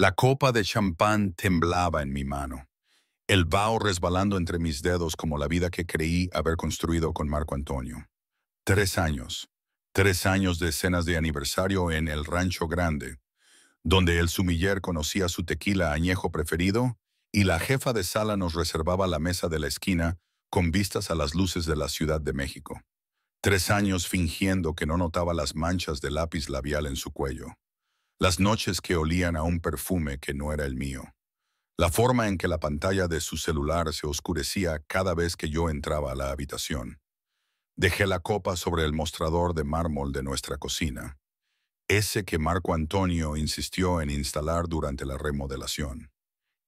La copa de champán temblaba en mi mano, el vaho resbalando entre mis dedos como la vida que creí haber construido con Marco Antonio. 3 años. 3 años de cenas de aniversario en el Rancho Grande, donde el sumiller conocía su tequila añejo preferido y la jefa de sala nos reservaba la mesa de la esquina con vistas a las luces de la Ciudad de México. 3 años fingiendo que no notaba las manchas de lápiz labial en su cuello. Las noches que olían a un perfume que no era el mío. La forma en que la pantalla de su celular se oscurecía cada vez que yo entraba a la habitación. Dejé la copa sobre el mostrador de mármol de nuestra cocina, ese que Marco Antonio insistió en instalar durante la remodelación.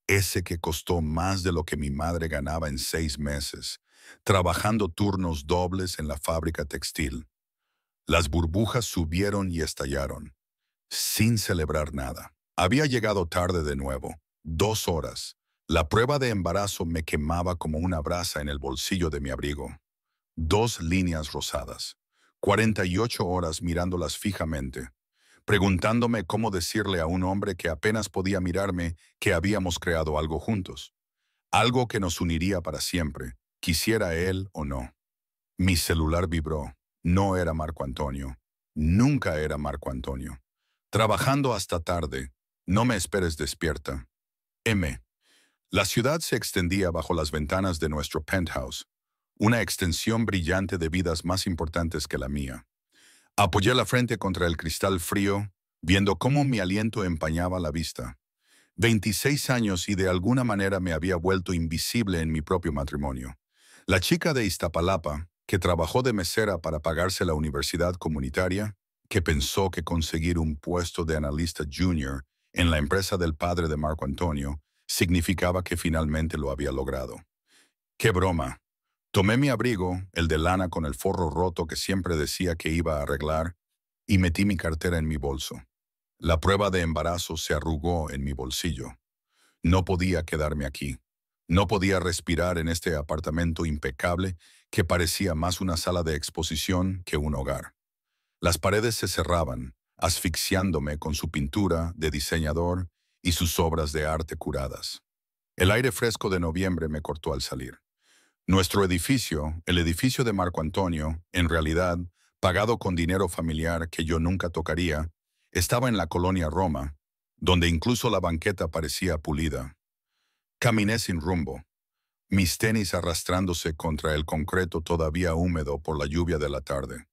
Ese que costó más de lo que mi madre ganaba en 6 meses, trabajando turnos dobles en la fábrica textil. Las burbujas subieron y estallaron, sin celebrar nada. Había llegado tarde de nuevo, 2 horas. La prueba de embarazo me quemaba como una brasa en el bolsillo de mi abrigo. 2 líneas rosadas. 48 horas mirándolas fijamente, preguntándome cómo decirle a un hombre que apenas podía mirarme que habíamos creado algo juntos. Algo que nos uniría para siempre, quisiera él o no. Mi celular vibró. No era Marco Antonio. Nunca era Marco Antonio. Trabajando hasta tarde. No me esperes despierta. M. La ciudad se extendía bajo las ventanas de nuestro penthouse, una extensión brillante de vidas más importantes que la mía. Apoyé la frente contra el cristal frío, viendo cómo mi aliento empañaba la vista. 26 años y de alguna manera me había vuelto invisible en mi propio matrimonio. La chica de Iztapalapa, que trabajó de mesera para pagarse la universidad comunitaria, que pensó que conseguir un puesto de analista junior en la empresa del padre de Marco Antonio significaba que finalmente lo había logrado. ¡Qué broma! Tomé mi abrigo, el de lana con el forro roto que siempre decía que iba a arreglar, y metí mi cartera en mi bolso. La prueba de embarazo se arrugó en mi bolsillo. No podía quedarme aquí. No podía respirar en este apartamento impecable que parecía más una sala de exposición que un hogar. Las paredes se cerraban, asfixiándome con su pintura de diseñador y sus obras de arte curadas. El aire fresco de noviembre me cortó al salir. Nuestro edificio, el edificio de Marco Antonio, en realidad, pagado con dinero familiar que yo nunca tocaría, estaba en la colonia Roma, donde incluso la banqueta parecía pulida. Caminé sin rumbo, mis tenis arrastrándose contra el concreto todavía húmedo por la lluvia de la tarde.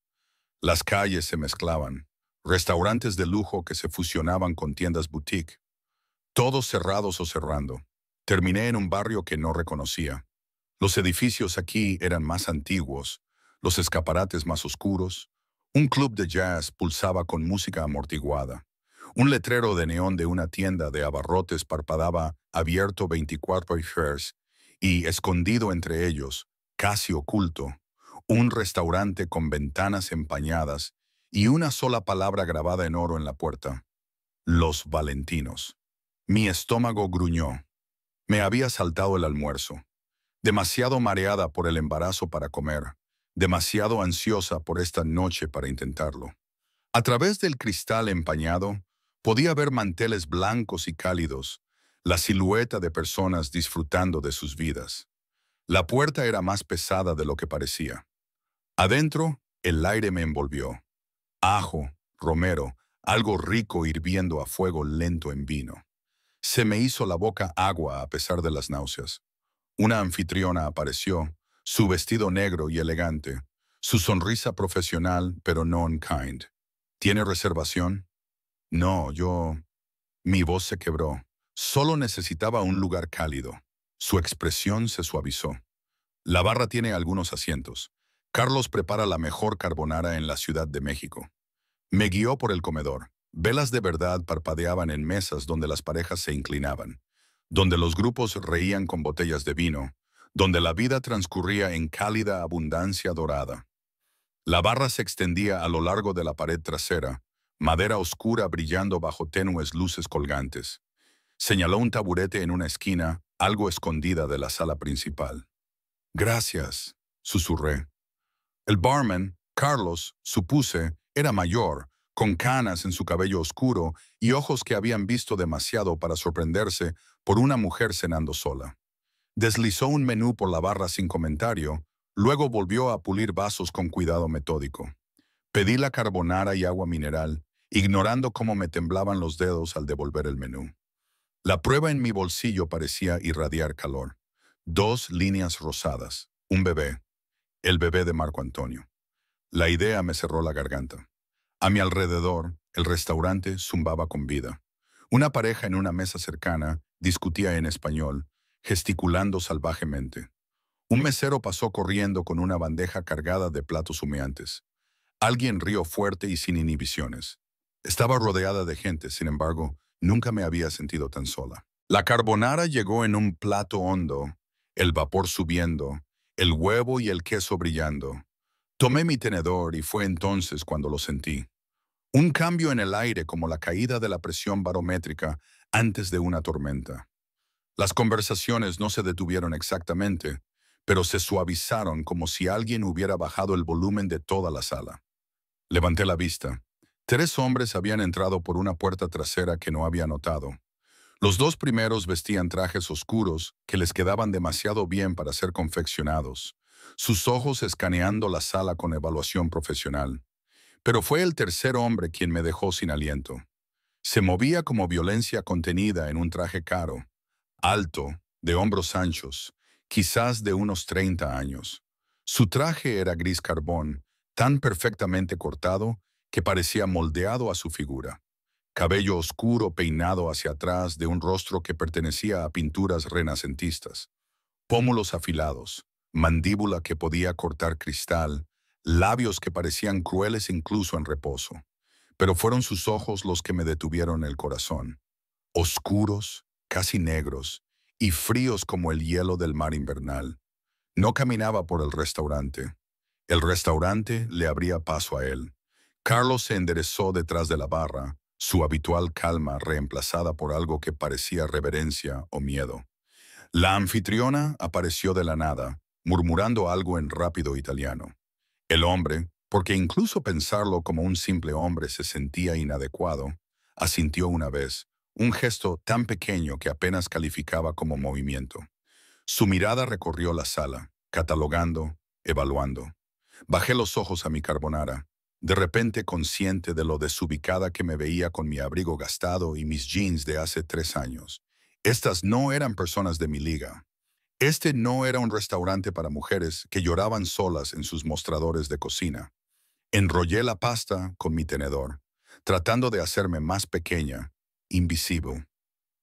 Las calles se mezclaban, restaurantes de lujo que se fusionaban con tiendas boutique, todos cerrados o cerrando. Terminé en un barrio que no reconocía. Los edificios aquí eran más antiguos, los escaparates más oscuros. Un club de jazz pulsaba con música amortiguada. Un letrero de neón de una tienda de abarrotes parpadeaba abierto 24 horas y, escondido entre ellos, casi oculto, un restaurante con ventanas empañadas y una sola palabra grabada en oro en la puerta: Los Valentinos. Mi estómago gruñó. Me había saltado el almuerzo. Demasiado mareada por el embarazo para comer, demasiado ansiosa por esta noche para intentarlo. A través del cristal empañado, podía ver manteles blancos y cálidos, la silueta de personas disfrutando de sus vidas. La puerta era más pesada de lo que parecía. Adentro, el aire me envolvió. Ajo, romero, algo rico hirviendo a fuego lento en vino. Se me hizo la boca agua a pesar de las náuseas. Una anfitriona apareció, su vestido negro y elegante, su sonrisa profesional pero non-kind. ¿Tiene reservación? No, yo... Mi voz se quebró. Solo necesitaba un lugar cálido. Su expresión se suavizó. La barra tiene algunos asientos. Carlos prepara la mejor carbonara en la Ciudad de México. Me guió por el comedor. Velas de verdad parpadeaban en mesas donde las parejas se inclinaban, donde los grupos reían con botellas de vino, donde la vida transcurría en cálida abundancia dorada. La barra se extendía a lo largo de la pared trasera, madera oscura brillando bajo tenues luces colgantes. Señaló un taburete en una esquina, algo escondida de la sala principal. Gracias, susurré. El barman, Carlos, supuse, era mayor, con canas en su cabello oscuro y ojos que habían visto demasiado para sorprenderse por una mujer cenando sola. Deslizó un menú por la barra sin comentario, luego volvió a pulir vasos con cuidado metódico. Pedí la carbonara y agua mineral, ignorando cómo me temblaban los dedos al devolver el menú. La prueba en mi bolsillo parecía irradiar calor. 2 líneas rosadas. Un bebé. El bebé de Marco Antonio. La idea me cerró la garganta. A mi alrededor, el restaurante zumbaba con vida. Una pareja en una mesa cercana discutía en español, gesticulando salvajemente. Un mesero pasó corriendo con una bandeja cargada de platos humeantes. Alguien rió fuerte y sin inhibiciones. Estaba rodeada de gente, sin embargo, nunca me había sentido tan sola. La carbonara llegó en un plato hondo, el vapor subiendo, el huevo y el queso brillando. Tomé mi tenedor y fue entonces cuando lo sentí. Un cambio en el aire como la caída de la presión barométrica antes de una tormenta. Las conversaciones no se detuvieron exactamente, pero se suavizaron como si alguien hubiera bajado el volumen de toda la sala. Levanté la vista. 3 hombres habían entrado por una puerta trasera que no había notado. Los 2 primeros vestían trajes oscuros que les quedaban demasiado bien para ser confeccionados, sus ojos escaneando la sala con evaluación profesional. Pero fue el tercer hombre quien me dejó sin aliento. Se movía como violencia contenida en un traje caro, alto, de hombros anchos, quizás de unos 30 años. Su traje era gris carbón, tan perfectamente cortado que parecía moldeado a su figura. Cabello oscuro peinado hacia atrás de un rostro que pertenecía a pinturas renacentistas. Pómulos afilados, mandíbula que podía cortar cristal, labios que parecían crueles incluso en reposo. Pero fueron sus ojos los que me detuvieron el corazón. Oscuros, casi negros, y fríos como el hielo del mar invernal. No caminaba por el restaurante. El restaurante le abría paso a él. Carlos se enderezó detrás de la barra, su habitual calma reemplazada por algo que parecía reverencia o miedo. La anfitriona apareció de la nada, murmurando algo en rápido italiano. El hombre, porque incluso pensarlo como un simple hombre se sentía inadecuado, asintió una vez, un gesto tan pequeño que apenas calificaba como movimiento. Su mirada recorrió la sala, catalogando, evaluando. Bajé los ojos a mi carbonara, de repente consciente de lo desubicada que me veía con mi abrigo gastado y mis jeans de hace 3 años. Estas no eran personas de mi liga. Este no era un restaurante para mujeres que lloraban solas en sus mostradores de cocina. Enrollé la pasta con mi tenedor, tratando de hacerme más pequeña, invisible.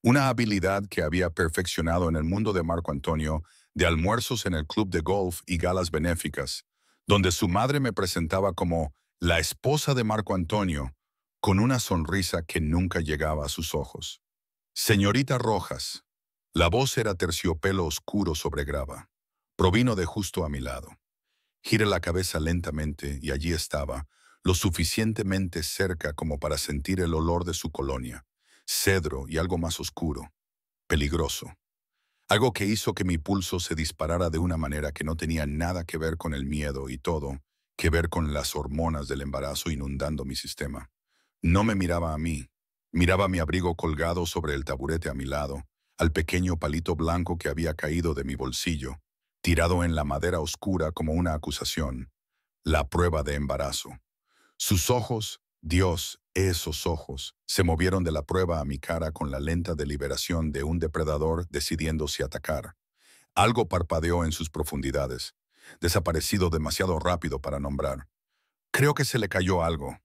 Una habilidad que había perfeccionado en el mundo de Marco Antonio, de almuerzos en el club de golf y galas benéficas, donde su madre me presentaba como la esposa de Marco Antonio, con una sonrisa que nunca llegaba a sus ojos. Señorita Rojas. La voz era terciopelo oscuro sobre grava. Provino de justo a mi lado. Giré la cabeza lentamente y allí estaba, lo suficientemente cerca como para sentir el olor de su colonia, cedro y algo más oscuro, peligroso. Algo que hizo que mi pulso se disparara de una manera que no tenía nada que ver con el miedo y todo que ver con las hormonas del embarazo inundando mi sistema. No me miraba a mí, miraba mi abrigo colgado sobre el taburete a mi lado, al pequeño palito blanco que había caído de mi bolsillo, tirado en la madera oscura como una acusación, la prueba de embarazo. Sus ojos, Dios, esos ojos, se movieron de la prueba a mi cara con la lenta deliberación de un depredador decidiendo si atacar. Algo parpadeó en sus profundidades, desaparecido demasiado rápido para nombrar. Creo que se le cayó algo.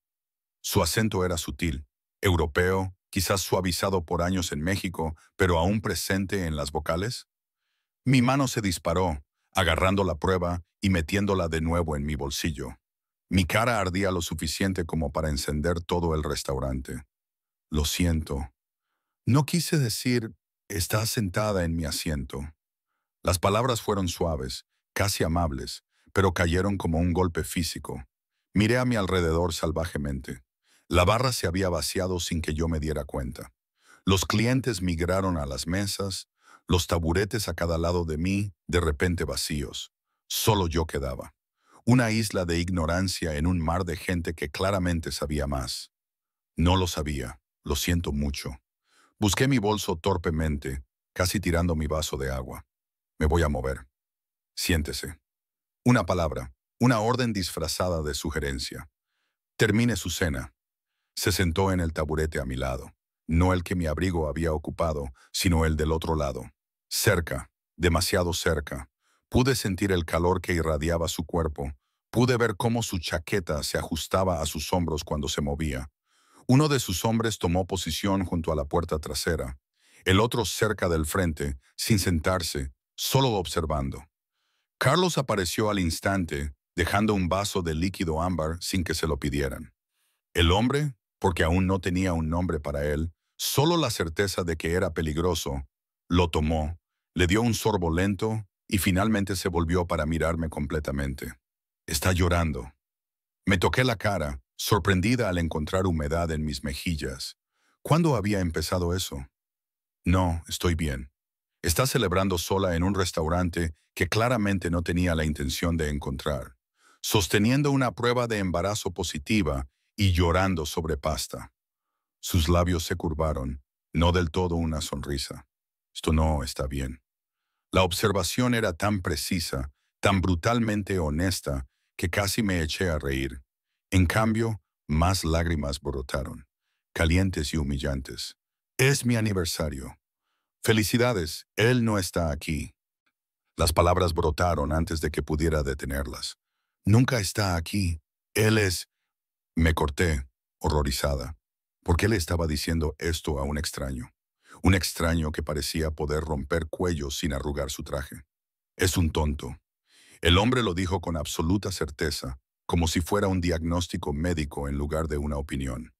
Su acento era sutil, europeo, quizás suavizado por años en México, pero aún presente en las vocales. Mi mano se disparó, agarrando la prueba y metiéndola de nuevo en mi bolsillo. Mi cara ardía lo suficiente como para encender todo el restaurante. Lo siento. No quise decir, está sentada en mi asiento. Las palabras fueron suaves, casi amables, pero cayeron como un golpe físico. Miré a mi alrededor salvajemente. La barra se había vaciado sin que yo me diera cuenta. Los clientes migraron a las mesas, los taburetes a cada lado de mí, de repente vacíos. Solo yo quedaba. Una isla de ignorancia en un mar de gente que claramente sabía más. No lo sabía. Lo siento mucho. Busqué mi bolso torpemente, casi tirando mi vaso de agua. Me voy a mover. Siéntese. Una palabra, una orden disfrazada de sugerencia. Termine su cena. Se sentó en el taburete a mi lado. No el que mi abrigo había ocupado, sino el del otro lado. Cerca, demasiado cerca. Pude sentir el calor que irradiaba su cuerpo. Pude ver cómo su chaqueta se ajustaba a sus hombros cuando se movía. Uno de sus hombres tomó posición junto a la puerta trasera. El otro cerca del frente, sin sentarse, solo observando. Carlos apareció al instante, dejando un vaso de líquido ámbar sin que se lo pidieran. El hombre, porque aún no tenía un nombre para él, solo la certeza de que era peligroso, lo tomó, le dio un sorbo lento y finalmente se volvió para mirarme completamente. Está llorando. Me toqué la cara, sorprendida al encontrar humedad en mis mejillas. ¿Cuándo había empezado eso? No, estoy bien. Está celebrando sola en un restaurante que claramente no tenía la intención de encontrar, sosteniendo una prueba de embarazo positiva y llorando sobre pasta. Sus labios se curvaron, no del todo una sonrisa. Esto no está bien. La observación era tan precisa, tan brutalmente honesta, que casi me eché a reír. En cambio, más lágrimas brotaron, calientes y humillantes. Es mi aniversario. Felicidades, él no está aquí. Las palabras brotaron antes de que pudiera detenerlas. Nunca está aquí. Él es... Me corté, horrorizada. ¿Por qué le estaba diciendo esto a un extraño? Un extraño que parecía poder romper cuellos sin arrugar su traje. Es un tonto. El hombre lo dijo con absoluta certeza, como si fuera un diagnóstico médico en lugar de una opinión.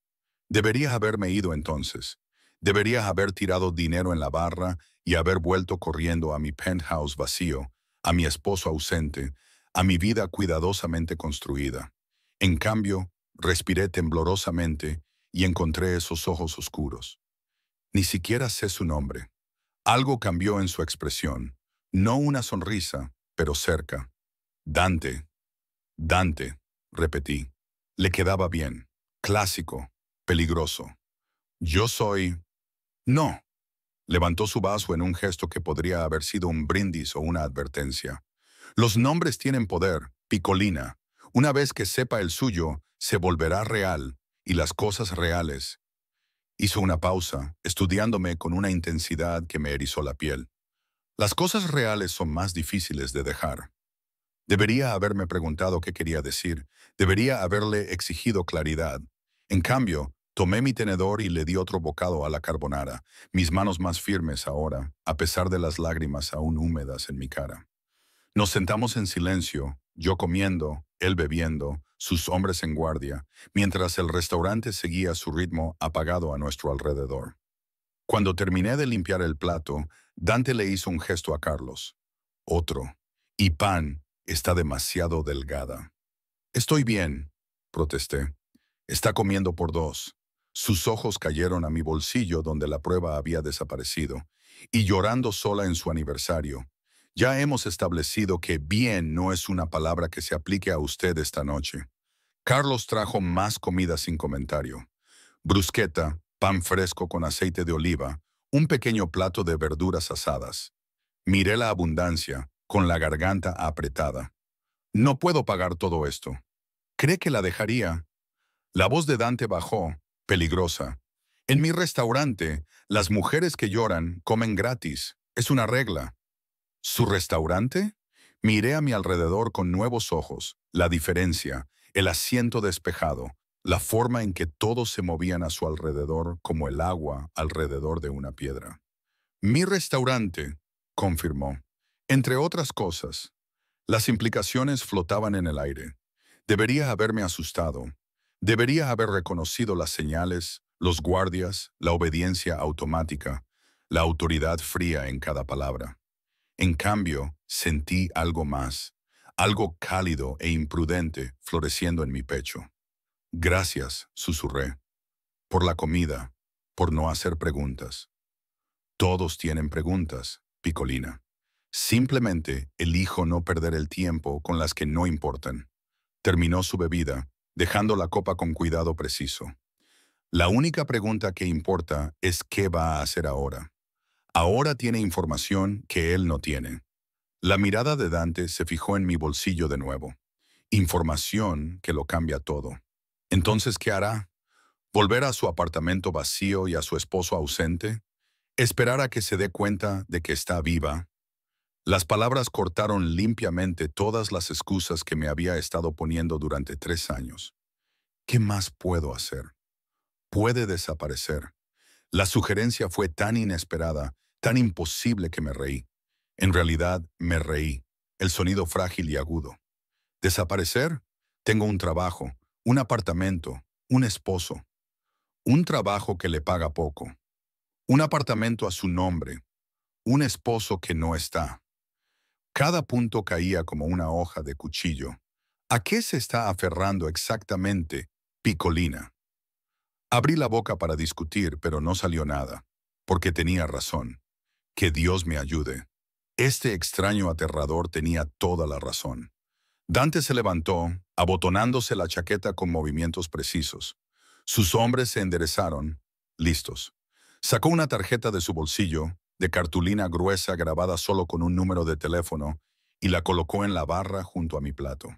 Debería haberme ido entonces. Debería haber tirado dinero en la barra y haber vuelto corriendo a mi penthouse vacío, a mi esposo ausente, a mi vida cuidadosamente construida. En cambio, respiré temblorosamente y encontré esos ojos oscuros. Ni siquiera sé su nombre. Algo cambió en su expresión. No una sonrisa, pero cerca. Dante, Dante, repetí. Le quedaba bien. Clásico, peligroso. Yo soy... No. Levantó su vaso en un gesto que podría haber sido un brindis o una advertencia. Los nombres tienen poder, Picolina. Una vez que sepa el suyo, se volverá real, y las cosas reales. Hizo una pausa, estudiándome con una intensidad que me erizó la piel. Las cosas reales son más difíciles de dejar. Debería haberme preguntado qué quería decir. Debería haberle exigido claridad. En cambio, tomé mi tenedor y le di otro bocado a la carbonara, mis manos más firmes ahora, a pesar de las lágrimas aún húmedas en mi cara. Nos sentamos en silencio, yo comiendo, él bebiendo, sus hombres en guardia, mientras el restaurante seguía su ritmo apagado a nuestro alrededor. Cuando terminé de limpiar el plato, Dante le hizo un gesto a Carlos. Otro. Y pan está demasiado delgada. Estoy bien, protesté. Está comiendo por dos. Sus ojos cayeron a mi bolsillo donde la prueba había desaparecido, y llorando sola en su aniversario. Ya hemos establecido que bien no es una palabra que se aplique a usted esta noche. Carlos trajo más comida sin comentario. Brusqueta, pan fresco con aceite de oliva, un pequeño plato de verduras asadas. Miré la abundancia, con la garganta apretada. No puedo pagar todo esto. ¿Cree que la dejaría? La voz de Dante bajó, peligrosa. En mi restaurante, las mujeres que lloran comen gratis. Es una regla. ¿Su restaurante? Miré a mi alrededor con nuevos ojos, la diferencia, el asiento despejado, la forma en que todos se movían a su alrededor como el agua alrededor de una piedra. Mi restaurante, confirmó. Entre otras cosas, las implicaciones flotaban en el aire. Debería haberme asustado. Debería haber reconocido las señales, los guardias, la obediencia automática, la autoridad fría en cada palabra. En cambio, sentí algo más, algo cálido e imprudente floreciendo en mi pecho. Gracias, susurré, por la comida, por no hacer preguntas. Todos tienen preguntas, Picolina. Simplemente elijo no perder el tiempo con las que no importan. Terminó su bebida, dejando la copa con cuidado preciso. La única pregunta que importa es qué va a hacer ahora. Ahora tiene información que él no tiene. La mirada de Dante se fijó en mi bolsillo de nuevo. Información que lo cambia todo. Entonces, ¿qué hará? ¿Volver a su apartamento vacío y a su esposo ausente? ¿Esperar a que se dé cuenta de que está viva? Las palabras cortaron limpiamente todas las excusas que me había estado poniendo durante 3 años. ¿Qué más puedo hacer? Puede desaparecer. La sugerencia fue tan inesperada, tan imposible que me reí. En realidad, me reí. El sonido frágil y agudo. ¿Desaparecer? Tengo un trabajo, un apartamento, un esposo. Un trabajo que le paga poco. Un apartamento a su nombre. Un esposo que no está. Cada punto caía como una hoja de cuchillo. ¿A qué se está aferrando exactamente, Picolina? Abrí la boca para discutir, pero no salió nada, porque tenía razón. Que Dios me ayude. Este extraño aterrador tenía toda la razón. Dante se levantó, abotonándose la chaqueta con movimientos precisos. Sus hombres se enderezaron, listos. Sacó una tarjeta de su bolsillo, de cartulina gruesa grabada solo con un número de teléfono, y la colocó en la barra junto a mi plato.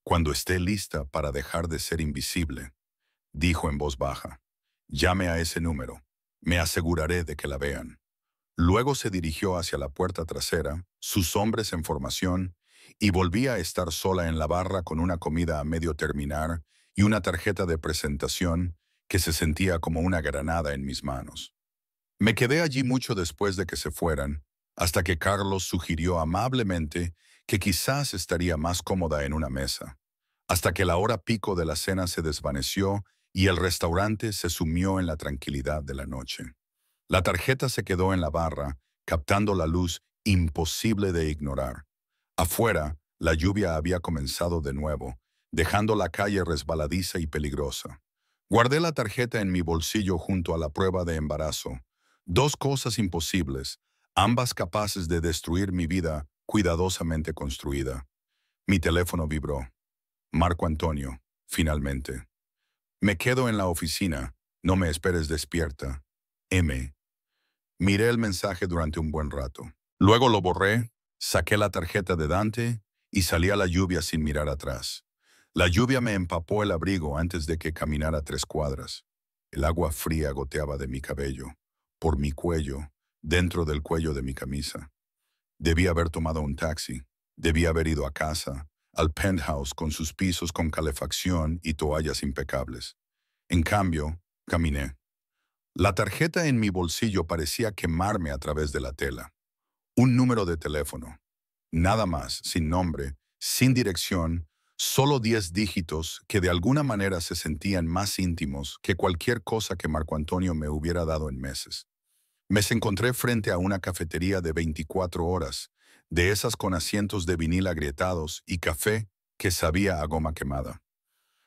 Cuando esté lista para dejar de ser invisible, dijo en voz baja, llame a ese número. Me aseguraré de que la vean. Luego se dirigió hacia la puerta trasera, sus hombres en formación, y volví a estar sola en la barra con una comida a medio terminar y una tarjeta de presentación que se sentía como una granada en mis manos. Me quedé allí mucho después de que se fueran, hasta que Carlos sugirió amablemente que quizás estaría más cómoda en una mesa, hasta que la hora pico de la cena se desvaneció y el restaurante se sumió en la tranquilidad de la noche. La tarjeta se quedó en la barra, captando la luz imposible de ignorar. Afuera, la lluvia había comenzado de nuevo, dejando la calle resbaladiza y peligrosa. Guardé la tarjeta en mi bolsillo junto a la prueba de embarazo. Dos cosas imposibles, ambas capaces de destruir mi vida cuidadosamente construida. Mi teléfono vibró. Marco Antonio, finalmente. Me quedo en la oficina. No me esperes despierta. M. Miré el mensaje durante un buen rato. Luego lo borré, saqué la tarjeta de Dante y salí a la lluvia sin mirar atrás. La lluvia me empapó el abrigo antes de que caminara 3 cuadras. El agua fría goteaba de mi cabello, por mi cuello, dentro del cuello de mi camisa. Debí haber tomado un taxi. Debí haber ido a casa, al penthouse con sus pisos con calefacción y toallas impecables. En cambio, caminé. La tarjeta en mi bolsillo parecía quemarme a través de la tela. Un número de teléfono. Nada más, sin nombre, sin dirección, solo 10 dígitos que de alguna manera se sentían más íntimos que cualquier cosa que Marco Antonio me hubiera dado en meses. Me encontré frente a una cafetería de 24 horas, de esas con asientos de vinil agrietados y café que sabía a goma quemada.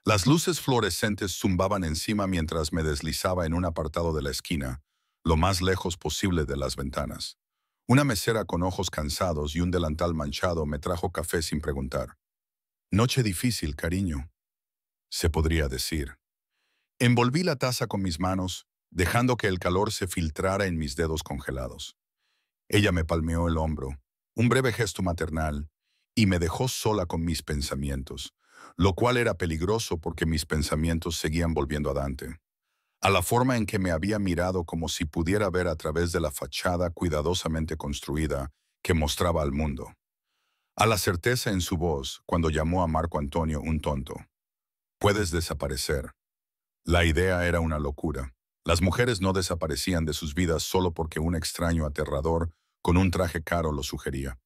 Las luces fluorescentes zumbaban encima mientras me deslizaba en un apartado de la esquina, lo más lejos posible de las ventanas. Una mesera con ojos cansados y un delantal manchado me trajo café sin preguntar. Noche difícil, cariño, se podría decir. Envolví la taza con mis manos, dejando que el calor se filtrara en mis dedos congelados. Ella me palmeó el hombro, un breve gesto maternal, y me dejó sola con mis pensamientos, lo cual era peligroso porque mis pensamientos seguían volviendo a Dante, a la forma en que me había mirado como si pudiera ver a través de la fachada cuidadosamente construida que mostraba al mundo, a la certeza en su voz cuando llamó a Marco Antonio un tonto. Puedes desaparecer. La idea era una locura. Las mujeres no desaparecían de sus vidas solo porque un extraño aterrador con un traje caro lo sugería.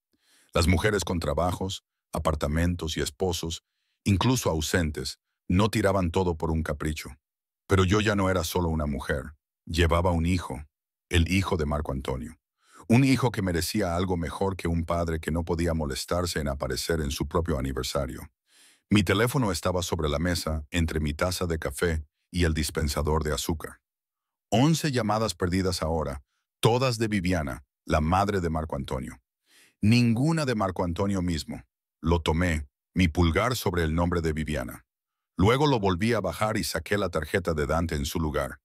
Las mujeres con trabajos, apartamentos y esposos, incluso ausentes, no tiraban todo por un capricho. Pero yo ya no era solo una mujer. Llevaba un hijo, el hijo de Marco Antonio. Un hijo que merecía algo mejor que un padre que no podía molestarse en aparecer en su propio aniversario. Mi teléfono estaba sobre la mesa, entre mi taza de café y el dispensador de azúcar. 11 llamadas perdidas ahora, todas de Viviana, la madre de Marco Antonio. Ninguna de Marco Antonio mismo. Lo tomé, mi pulgar sobre el nombre de Viviana. Luego lo volví a bajar y saqué la tarjeta de Dante en su lugar.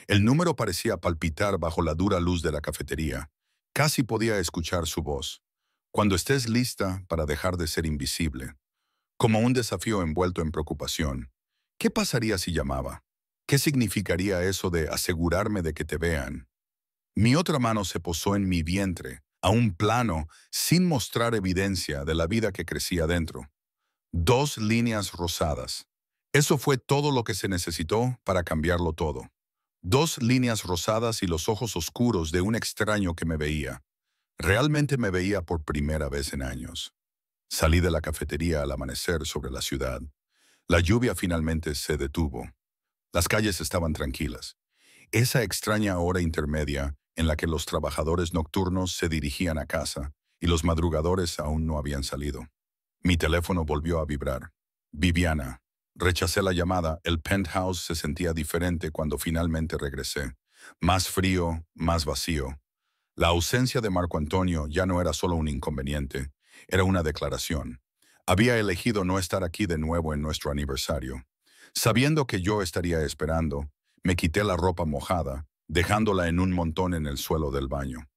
El número parecía palpitar bajo la dura luz de la cafetería. Casi podía escuchar su voz. Cuando estés lista para dejar de ser invisible. Como un desafío envuelto en preocupación. ¿Qué pasaría si llamaba? ¿Qué significaría eso de asegurarme de que te vean? Mi otra mano se posó en mi vientre, a un plano, sin mostrar evidencia de la vida que crecía dentro. 2 líneas rosadas. Eso fue todo lo que se necesitó para cambiarlo todo. 2 líneas rosadas y los ojos oscuros de un extraño que me veía. Realmente me veía por primera vez en años. Salí de la cafetería al amanecer sobre la ciudad. La lluvia finalmente se detuvo. Las calles estaban tranquilas. Esa extraña hora intermedia en la que los trabajadores nocturnos se dirigían a casa y los madrugadores aún no habían salido. Mi teléfono volvió a vibrar. Viviana. Rechacé la llamada. El penthouse se sentía diferente cuando finalmente regresé. Más frío, más vacío. La ausencia de Marco Antonio ya no era solo un inconveniente, era una declaración. Había elegido no estar aquí de nuevo en nuestro aniversario. Sabiendo que yo estaría esperando, me quité la ropa mojada, dejándola en un montón en el suelo del baño.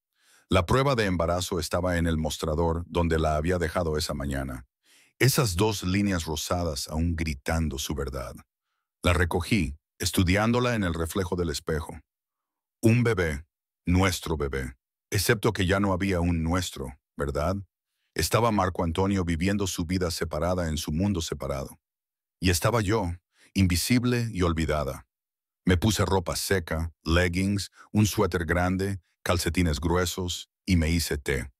La prueba de embarazo estaba en el mostrador donde la había dejado esa mañana. Esas 2 líneas rosadas aún gritando su verdad. La recogí, estudiándola en el reflejo del espejo. Un bebé, nuestro bebé. Excepto que ya no había un nuestro, ¿verdad? Estaba Marco Antonio viviendo su vida separada en su mundo separado. Y estaba yo, invisible y olvidada. Me puse ropa seca, leggings, un suéter grande, calcetines gruesos y me hice té.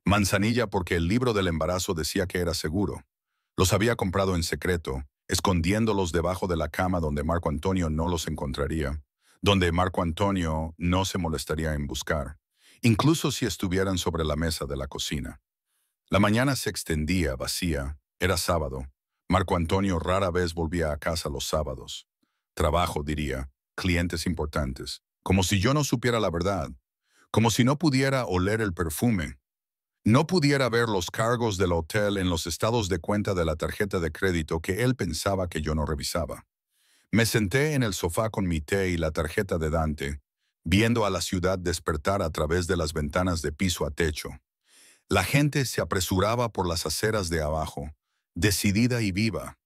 Manzanilla porque el libro del embarazo decía que era seguro. Los había comprado en secreto, escondiéndolos debajo de la cama donde Marco Antonio no los encontraría, donde Marco Antonio no se molestaría en buscar, incluso si estuvieran sobre la mesa de la cocina. La mañana se extendía, vacía. Era sábado. Marco Antonio rara vez volvía a casa los sábados. Trabajo, diría, clientes importantes. Como si yo no supiera la verdad. Como si no pudiera oler el perfume. No pudiera ver los cargos del hotel en los estados de cuenta de la tarjeta de crédito que él pensaba que yo no revisaba. Me senté en el sofá con mi té y la tarjeta de Dante, viendo a la ciudad despertar a través de las ventanas de piso a techo. La gente se apresuraba por las aceras de abajo, decidida y viva.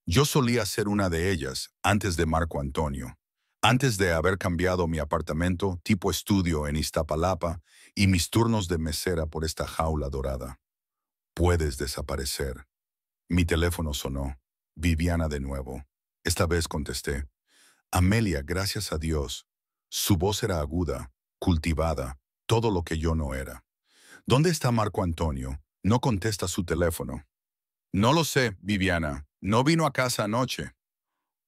Yo solía ser una de ellas antes de Marco Antonio, antes de haber cambiado mi apartamento tipo estudio en Iztapalapa y mis turnos de mesera por esta jaula dorada. Puedes desaparecer. Mi teléfono sonó. Viviana de nuevo. Esta vez contesté. Amelia, gracias a Dios. Su voz era aguda, cultivada, todo lo que yo no era. ¿Dónde está Marco Antonio? No contesta su teléfono. No lo sé, Viviana. No vino a casa anoche.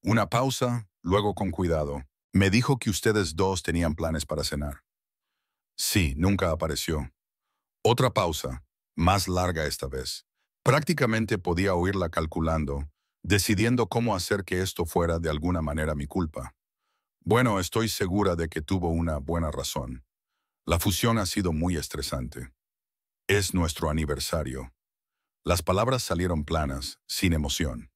Una pausa, luego con cuidado. Me dijo que ustedes dos tenían planes para cenar. Sí, nunca apareció. Otra pausa, más larga esta vez. Prácticamente podía oírla calculando, decidiendo cómo hacer que esto fuera de alguna manera mi culpa. Bueno, estoy segura de que tuvo una buena razón. La fusión ha sido muy estresante. Es nuestro aniversario. Las palabras salieron planas, sin emoción.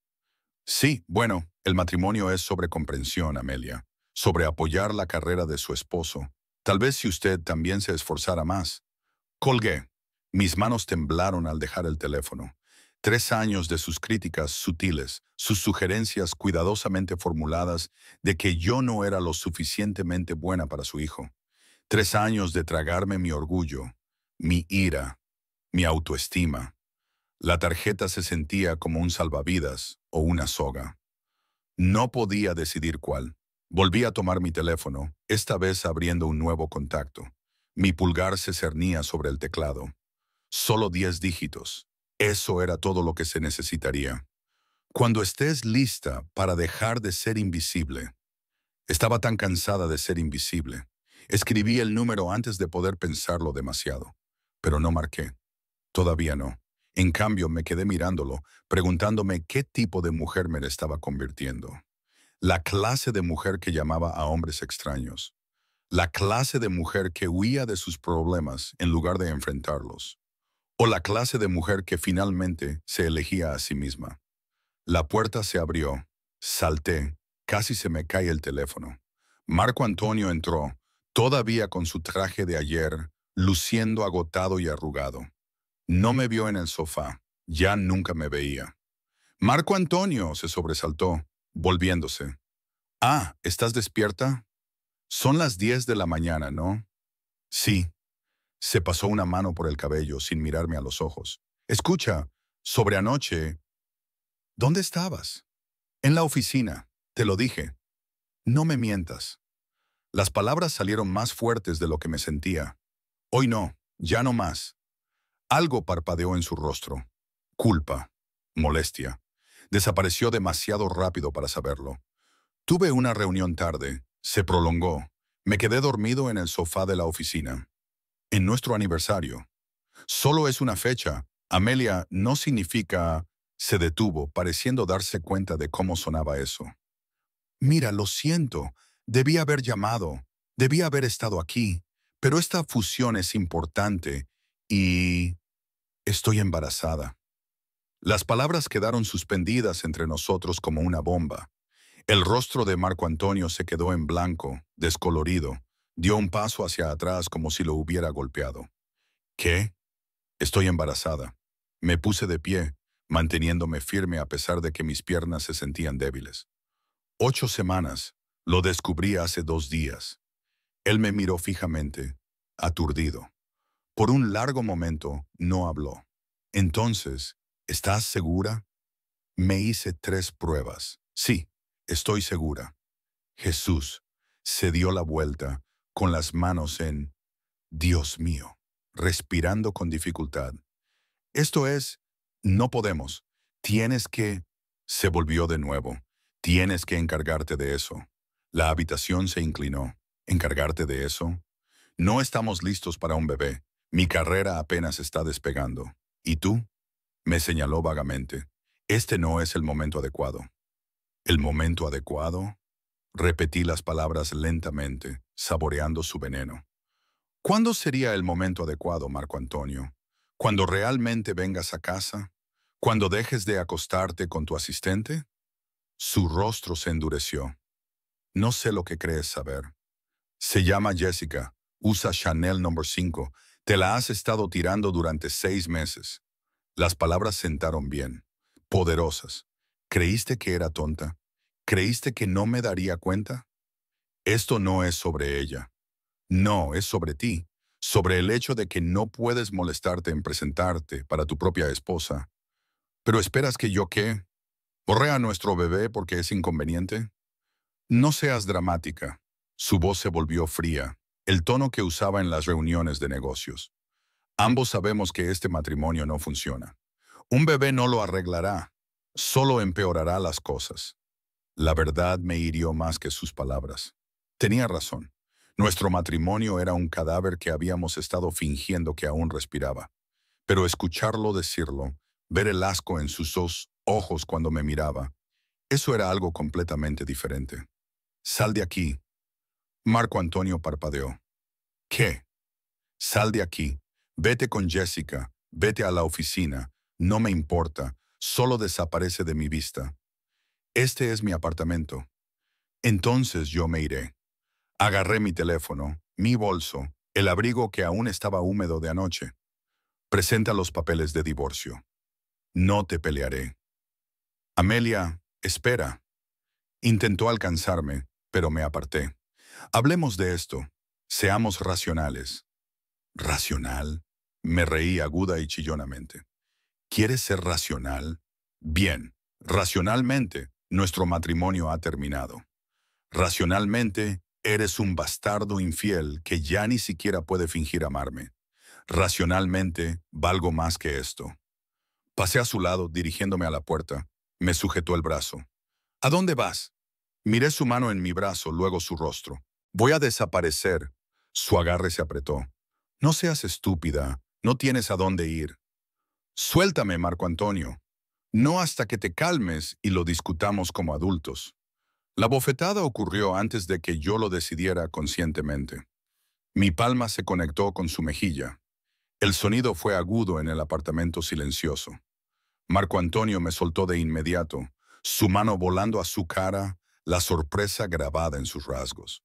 Sí, bueno, el matrimonio es sobre comprensión, Amelia, sobre apoyar la carrera de su esposo. Tal vez si usted también se esforzara más. Colgué. Mis manos temblaron al dejar el teléfono. 3 años de sus críticas sutiles, sus sugerencias cuidadosamente formuladas de que yo no era lo suficientemente buena para su hijo. 3 años de tragarme mi orgullo, mi ira, mi autoestima. La tarjeta se sentía como un salvavidas o una soga. No podía decidir cuál. Volví a tomar mi teléfono, esta vez abriendo un nuevo contacto. Mi pulgar se cernía sobre el teclado. Solo 10 dígitos. Eso era todo lo que se necesitaría. Cuando estés lista para dejar de ser invisible. Estaba tan cansada de ser invisible. Escribí el número antes de poder pensarlo demasiado. Pero no marqué. Todavía no. En cambio, me quedé mirándolo, preguntándome qué tipo de mujer me estaba convirtiendo. La clase de mujer que llamaba a hombres extraños. La clase de mujer que huía de sus problemas en lugar de enfrentarlos. O la clase de mujer que finalmente se elegía a sí misma. La puerta se abrió. Salté, casi se me cae el teléfono. Marco Antonio entró, todavía con su traje de ayer, luciendo agotado y arrugado. No me vio en el sofá, ya nunca me veía. Marco Antonio se sobresaltó, volviéndose. Ah, ¿estás despierta? Son las 10 de la mañana, ¿no? Sí. Se pasó una mano por el cabello sin mirarme a los ojos. Escucha, sobre anoche, ¿dónde estabas? En la oficina, te lo dije. No me mientas. Las palabras salieron más fuertes de lo que me sentía. Hoy no, ya no más. Algo parpadeó en su rostro. Culpa, molestia. Desapareció demasiado rápido para saberlo. Tuve una reunión tarde, se prolongó. Me quedé dormido en el sofá de la oficina. En nuestro aniversario. Solo es una fecha. Amelia no significa... Se detuvo, pareciendo darse cuenta de cómo sonaba eso. Mira, lo siento. Debí haber llamado. Debí haber estado aquí. Pero esta fusión es importante y... Estoy embarazada. Las palabras quedaron suspendidas entre nosotros como una bomba. El rostro de Marco Antonio se quedó en blanco, descolorido. Dio un paso hacia atrás como si lo hubiera golpeado. ¿Qué? Estoy embarazada. Me puse de pie, manteniéndome firme a pesar de que mis piernas se sentían débiles. 8 semanas. Lo descubrí hace 2 días. Él me miró fijamente, aturdido. Por un largo momento no habló. Entonces, ¿estás segura? Me hice 3 pruebas. Sí, estoy segura. Jesús se dio la vuelta, con las manos en... Dios mío, respirando con dificultad. Esto es, no podemos. Tienes que... Se volvió de nuevo. Tienes que encargarte de eso. La habitación se inclinó. ¿Encargarte de eso? No estamos listos para un bebé. Mi carrera apenas está despegando. ¿Y tú? Me señaló vagamente. Este no es el momento adecuado. ¿El momento adecuado? Repetí las palabras lentamente, saboreando su veneno. ¿Cuándo sería el momento adecuado, Marco Antonio? ¿Cuando realmente vengas a casa? ¿Cuando dejes de acostarte con tu asistente? Su rostro se endureció. No sé lo que crees saber. Se llama Jessica. Usa Chanel No. 5. Te la has estado tirando durante 6 meses. Las palabras sentaron bien, poderosas. ¿Creíste que era tonta? ¿Creíste que no me daría cuenta? Esto no es sobre ella. No, es sobre ti. Sobre el hecho de que no puedes molestarte en presentarte para tu propia esposa. ¿Pero esperas que yo qué? ¿Borré a nuestro bebé porque es inconveniente? No seas dramática. Su voz se volvió fría, el tono que usaba en las reuniones de negocios. Ambos sabemos que este matrimonio no funciona. Un bebé no lo arreglará, solo empeorará las cosas. La verdad me hirió más que sus palabras. Tenía razón. Nuestro matrimonio era un cadáver que habíamos estado fingiendo que aún respiraba. Pero escucharlo decirlo, ver el asco en sus 2 ojos cuando me miraba, eso era algo completamente diferente. Sal de aquí. Marco Antonio parpadeó. ¿Qué? Sal de aquí. Vete con Jessica. Vete a la oficina. No me importa. Solo desaparece de mi vista. Este es mi apartamento. Entonces yo me iré. Agarré mi teléfono, mi bolso, el abrigo que aún estaba húmedo de anoche. Presenta los papeles de divorcio. No te pelearé. Amelia, espera. Intentó alcanzarme, pero me aparté. Hablemos de esto. Seamos racionales. ¿Racional? Me reí aguda y chillonamente. ¿Quieres ser racional? Bien, racionalmente, nuestro matrimonio ha terminado. Racionalmente, eres un bastardo infiel que ya ni siquiera puede fingir amarme. Racionalmente, valgo más que esto. Pasé a su lado, dirigiéndome a la puerta. Me sujetó el brazo. ¿A dónde vas? Miré su mano en mi brazo, luego su rostro. Voy a desaparecer. Su agarre se apretó. No seas estúpida. No tienes a dónde ir. Suéltame, Marco Antonio. No hasta que te calmes y lo discutamos como adultos. La bofetada ocurrió antes de que yo lo decidiera conscientemente. Mi palma se conectó con su mejilla. El sonido fue agudo en el apartamento silencioso. Marco Antonio me soltó de inmediato. su mano volando a su cara, la sorpresa grabada en sus rasgos.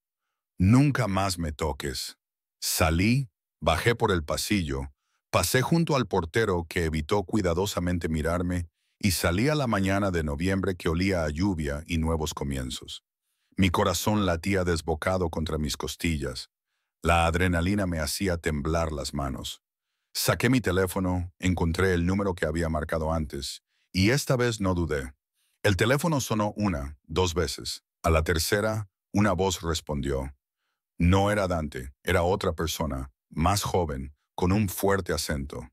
Nunca más me toques. Salí, bajé por el pasillo, pasé junto al portero que evitó cuidadosamente mirarme y salí a la mañana de noviembre que olía a lluvia y nuevos comienzos. Mi corazón latía desbocado contra mis costillas. La adrenalina me hacía temblar las manos. Saqué mi teléfono, encontré el número que había marcado antes, y esta vez no dudé. El teléfono sonó una, dos veces. A la tercera, una voz respondió. No era Dante, era otra persona, más joven, con un fuerte acento.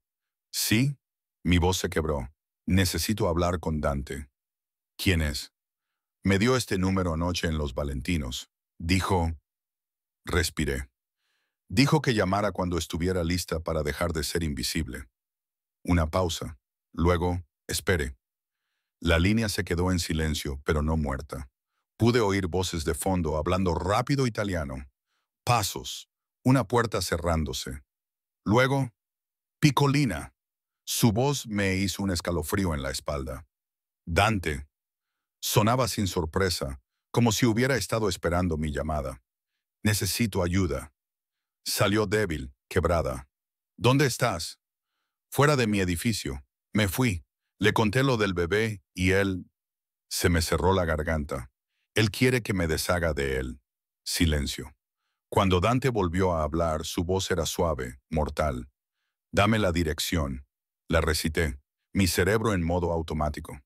Sí, mi voz se quebró. Necesito hablar con Dante. ¿Quién es? Me dio este número anoche en Los Valentinos. Dijo, respiré. Dijo que llamara cuando estuviera lista para dejar de ser invisible. Una pausa. Luego, espere. La línea se quedó en silencio, pero no muerta. Pude oír voces de fondo hablando rápido italiano. Pasos. Una puerta cerrándose. Luego, Piccolina. Su voz me hizo un escalofrío en la espalda. Dante. Sonaba sin sorpresa, como si hubiera estado esperando mi llamada. Necesito ayuda. Salió débil, quebrada. ¿Dónde estás? Fuera de mi edificio. Me fui. Le conté lo del bebé y él... Se me cerró la garganta. Él quiere que me deshaga de él. Silencio. Cuando Dante volvió a hablar, su voz era suave, mortal. Dame la dirección. La recité, mi cerebro en modo automático.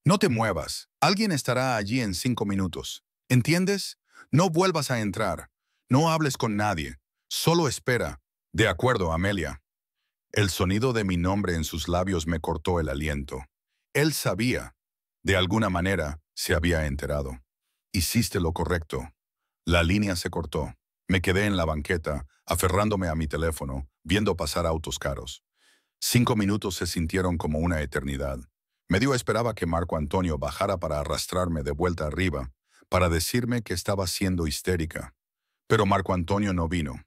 No te muevas. Alguien estará allí en 5 minutos. ¿Entiendes? No vuelvas a entrar. No hables con nadie. Solo espera. De acuerdo, Amelia. El sonido de mi nombre en sus labios me cortó el aliento. Él sabía. De alguna manera, se había enterado. Hiciste lo correcto. La línea se cortó. Me quedé en la banqueta, aferrándome a mi teléfono, viendo pasar autos caros. 5 minutos se sintieron como una eternidad. Medio esperaba que Marco Antonio bajara para arrastrarme de vuelta arriba, para decirme que estaba siendo histérica. Pero Marco Antonio no vino.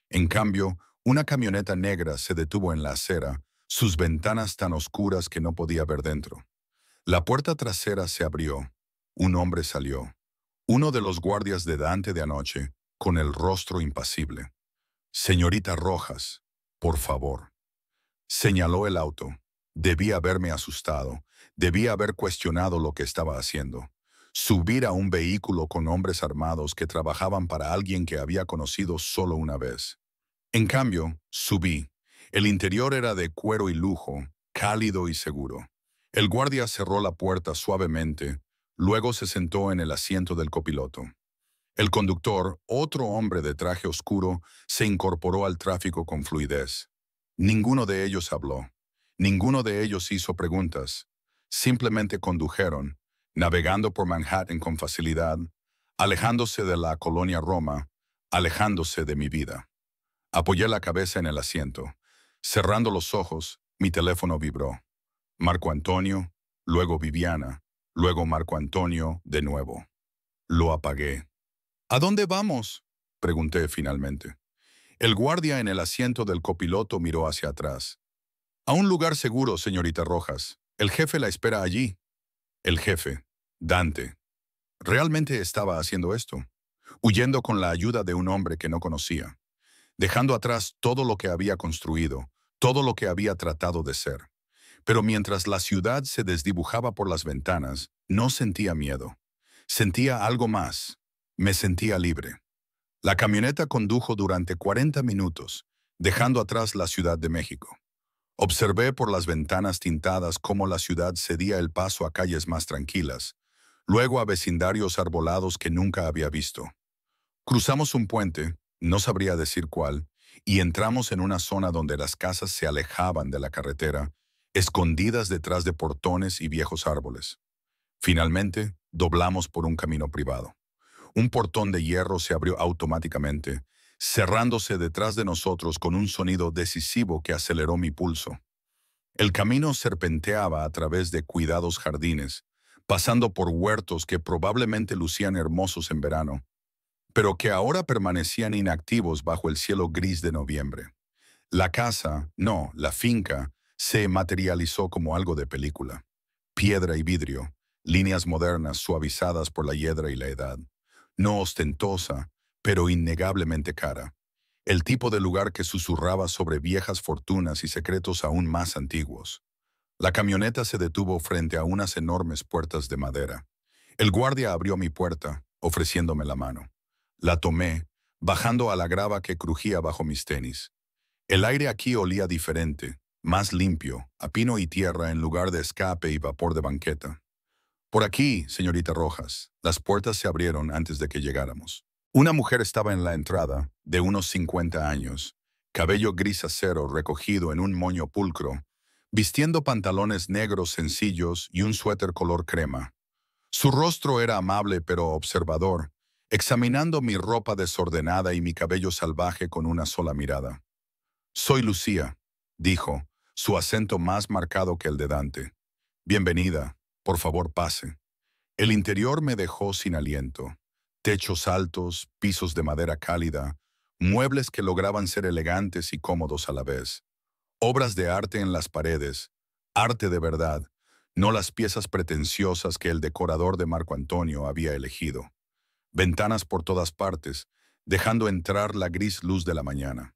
En cambio, una camioneta negra se detuvo en la acera, sus ventanas tan oscuras que no podía ver dentro. La puerta trasera se abrió. Un hombre salió. Uno de los guardias de Dante de anoche, con el rostro impasible. Señorita Rojas, por favor. Señaló el auto. Debía haberme asustado. Debía haber cuestionado lo que estaba haciendo. Subir a un vehículo con hombres armados que trabajaban para alguien que había conocido solo una vez. En cambio, subí. El interior era de cuero y lujo, cálido y seguro. El guardia cerró la puerta suavemente, luego se sentó en el asiento del copiloto. El conductor, otro hombre de traje oscuro, se incorporó al tráfico con fluidez. Ninguno de ellos habló. Ninguno de ellos hizo preguntas. Simplemente condujeron, navegando por Manhattan con facilidad, alejándose de la colonia Roma, alejándose de mi vida. Apoyé la cabeza en el asiento. Cerrando los ojos, mi teléfono vibró. Marco Antonio, luego Viviana, luego Marco Antonio de nuevo. Lo apagué. ¿A dónde vamos?, pregunté finalmente. El guardia en el asiento del copiloto miró hacia atrás. A un lugar seguro, señorita Rojas. El jefe la espera allí. El jefe, Dante. Realmente estaba haciendo esto, huyendo con la ayuda de un hombre que no conocía, dejando atrás todo lo que había construido, todo lo que había tratado de ser. Pero mientras la ciudad se desdibujaba por las ventanas, no sentía miedo. Sentía algo más. Me sentía libre. La camioneta condujo durante 40 minutos, dejando atrás la Ciudad de México. Observé por las ventanas tintadas cómo la ciudad cedía el paso a calles más tranquilas, luego a vecindarios arbolados que nunca había visto. Cruzamos un puente, no sabría decir cuál, y entramos en una zona donde las casas se alejaban de la carretera, escondidas detrás de portones y viejos árboles. Finalmente, doblamos por un camino privado. Un portón de hierro se abrió automáticamente, cerrándose detrás de nosotros con un sonido decisivo que aceleró mi pulso. El camino serpenteaba a través de cuidados jardines, pasando por huertos que probablemente lucían hermosos en verano, pero que ahora permanecían inactivos bajo el cielo gris de noviembre. La casa, no, la finca, se materializó como algo de película. Piedra y vidrio, líneas modernas suavizadas por la hiedra y la edad. No ostentosa, pero innegablemente cara. El tipo de lugar que susurraba sobre viejas fortunas y secretos aún más antiguos. La camioneta se detuvo frente a unas enormes puertas de madera. El guardia abrió mi puerta, ofreciéndome la mano. La tomé, bajando a la grava que crujía bajo mis tenis. El aire aquí olía diferente, más limpio, a pino y tierra en lugar de escape y vapor de banqueta. Por aquí, señorita Rojas. Las puertas se abrieron antes de que llegáramos. Una mujer estaba en la entrada, de unos 50 años, cabello gris acero recogido en un moño pulcro, vistiendo pantalones negros sencillos y un suéter color crema. Su rostro era amable pero observador, examinando mi ropa desordenada y mi cabello salvaje con una sola mirada. «Soy Lucía», dijo, su acento más marcado que el de Dante. «Bienvenida, por favor pase». El interior me dejó sin aliento. Techos altos, pisos de madera cálida, muebles que lograban ser elegantes y cómodos a la vez. Obras de arte en las paredes, arte de verdad, no las piezas pretenciosas que el decorador de Marco Antonio había elegido. Ventanas por todas partes, dejando entrar la gris luz de la mañana.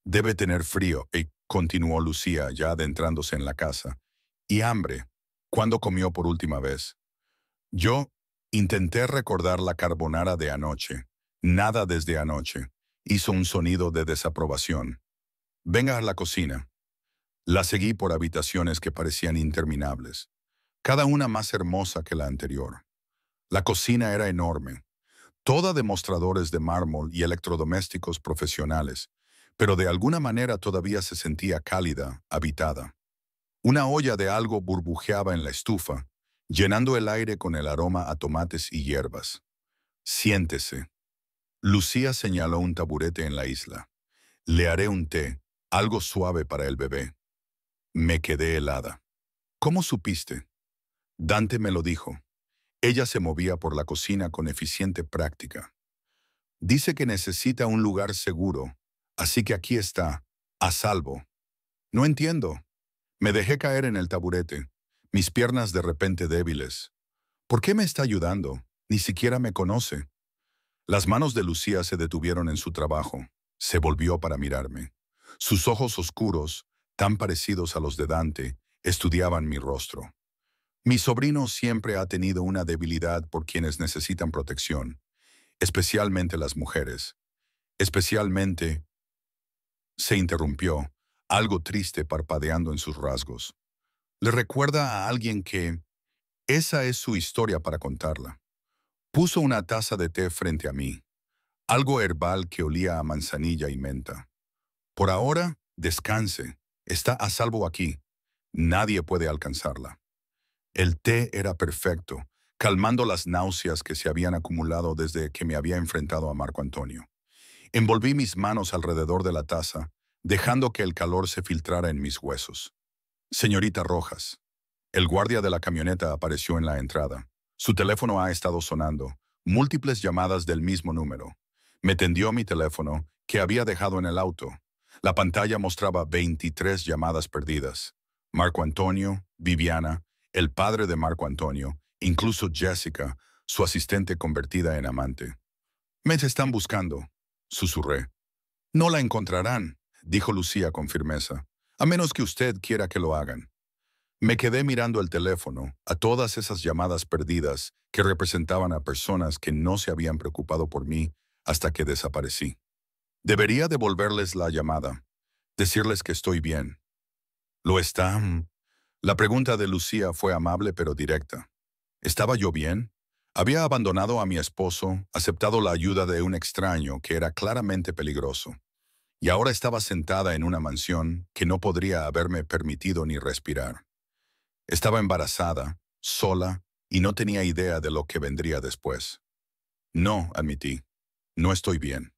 «Debe tener frío», continuó Lucía, ya adentrándose en la casa. «Y hambre. ¿Cuándo comió por última vez?» Yo intenté recordar la carbonara de anoche. Nada desde anoche. Hizo un sonido de desaprobación. «Venga a la cocina». La seguí por habitaciones que parecían interminables, cada una más hermosa que la anterior. La cocina era enorme, toda de mostradores de mármol y electrodomésticos profesionales, pero de alguna manera todavía se sentía cálida, habitada. Una olla de algo burbujeaba en la estufa, llenando el aire con el aroma a tomates y hierbas. «Siéntese». Lucía señaló un taburete en la isla. «Le haré un té, algo suave para el bebé». Me quedé helada. «¿Cómo supiste?» Dante me lo dijo. Ella se movía por la cocina con eficiente práctica. «Dice que necesita un lugar seguro, así que aquí está, a salvo». «No entiendo». Me dejé caer en el taburete, mis piernas de repente débiles. «¿Por qué me está ayudando? Ni siquiera me conoce». Las manos de Lucía se detuvieron en su trabajo. Se volvió para mirarme. Sus ojos oscuros, tan parecidos a los de Dante, estudiaban mi rostro. «Mi sobrino siempre ha tenido una debilidad por quienes necesitan protección, especialmente las mujeres. Especialmente…» Se interrumpió, algo triste parpadeando en sus rasgos. «Le recuerda a alguien que…» Esa es su historia para contarla. Puso una taza de té frente a mí, algo herbal que olía a manzanilla y menta. «Por ahora, descanse. Está a salvo aquí. Nadie puede alcanzarla». El té era perfecto, calmando las náuseas que se habían acumulado desde que me había enfrentado a Marco Antonio. Envolví mis manos alrededor de la taza, dejando que el calor se filtrara en mis huesos. «Señorita Rojas». El guardia de la camioneta apareció en la entrada. Su teléfono ha estado sonando, múltiples llamadas del mismo número. Me tendió mi teléfono, que había dejado en el auto. La pantalla mostraba 23 llamadas perdidas. Marco Antonio, Viviana, el padre de Marco Antonio, incluso Jessica, su asistente convertida en amante. «Me están buscando», susurré. «No la encontrarán», dijo Lucía con firmeza, «a menos que usted quiera que lo hagan». Me quedé mirando el teléfono, a todas esas llamadas perdidas que representaban a personas que no se habían preocupado por mí hasta que desaparecí. Debería devolverles la llamada, decirles que estoy bien. ¿Lo está? La pregunta de Lucía fue amable pero directa. ¿Estaba yo bien? Había abandonado a mi esposo, aceptado la ayuda de un extraño que era claramente peligroso, y ahora estaba sentada en una mansión que no podría haberme permitido ni respirar. Estaba embarazada, sola, y no tenía idea de lo que vendría después. «No», admití, «no estoy bien».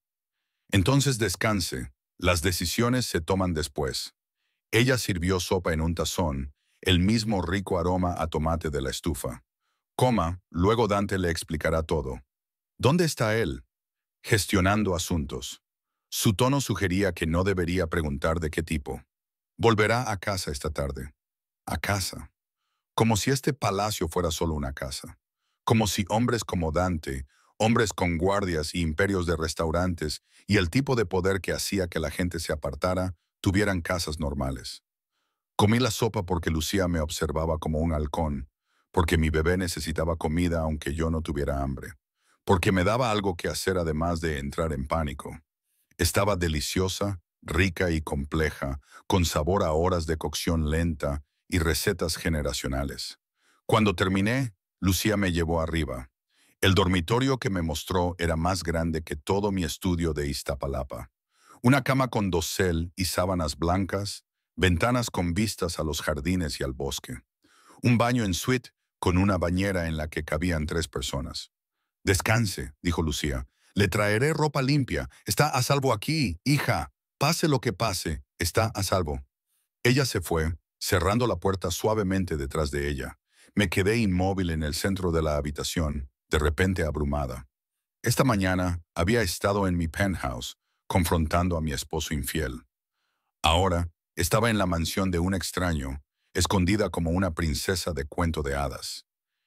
«Entonces descanse, las decisiones se toman después». Ella sirvió sopa en un tazón, el mismo rico aroma a tomate de la estufa. «Coma, luego Dante le explicará todo». «¿Dónde está él?» «Gestionando asuntos». Su tono sugería que no debería preguntar de qué tipo. «Volverá a casa esta tarde». «¿A casa? como si este palacio fuera solo una casa, como si hombres como Dante, hombres con guardias y imperios de restaurantes y el tipo de poder que hacía que la gente se apartara, tuvieran casas normales. Comí la sopa porque Lucía me observaba como un halcón, porque mi bebé necesitaba comida aunque yo no tuviera hambre, porque me daba algo que hacer además de entrar en pánico. Estaba deliciosa, rica y compleja, con sabor a horas de cocción lenta y recetas generacionales. Cuando terminé, Lucía me llevó arriba. El dormitorio que me mostró era más grande que todo mi estudio de Iztapalapa. Una cama con dosel y sábanas blancas, ventanas con vistas a los jardines y al bosque. Un baño en suite con una bañera en la que cabían 3 personas. Descanse, dijo Lucía. Le traeré ropa limpia. Está a salvo aquí, hija. Pase lo que pase, está a salvo. Ella se fue, cerrando la puerta suavemente detrás de ella. Me quedé inmóvil en el centro de la habitación, de repente abrumada. Esta mañana había estado en mi penthouse, confrontando a mi esposo infiel. Ahora estaba en la mansión de un extraño, escondida como una princesa de cuento de hadas.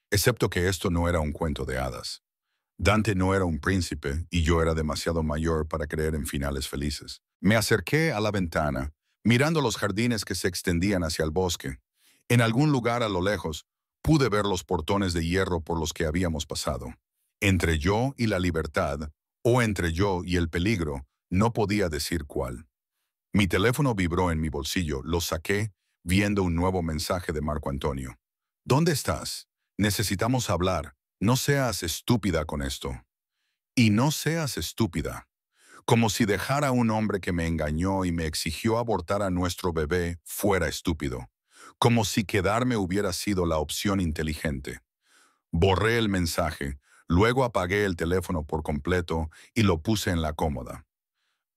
Excepto que esto no era un cuento de hadas. Dante no era un príncipe y yo era demasiado mayor para creer en finales felices. Me acerqué a la ventana, mirando los jardines que se extendían hacia el bosque. En algún lugar a lo lejos, pude ver los portones de hierro por los que habíamos pasado. Entre yo y la libertad, o entre yo y el peligro, no podía decir cuál. Mi teléfono vibró en mi bolsillo, lo saqué, viendo un nuevo mensaje de Marco Antonio. ¿Dónde estás? Necesitamos hablar. No seas estúpida con esto. Y no seas estúpida. Como si dejar a un hombre que me engañó y me exigió abortar a nuestro bebé fuera estúpido. Como si quedarme hubiera sido la opción inteligente. Borré el mensaje, luego apagué el teléfono por completo y lo puse en la cómoda.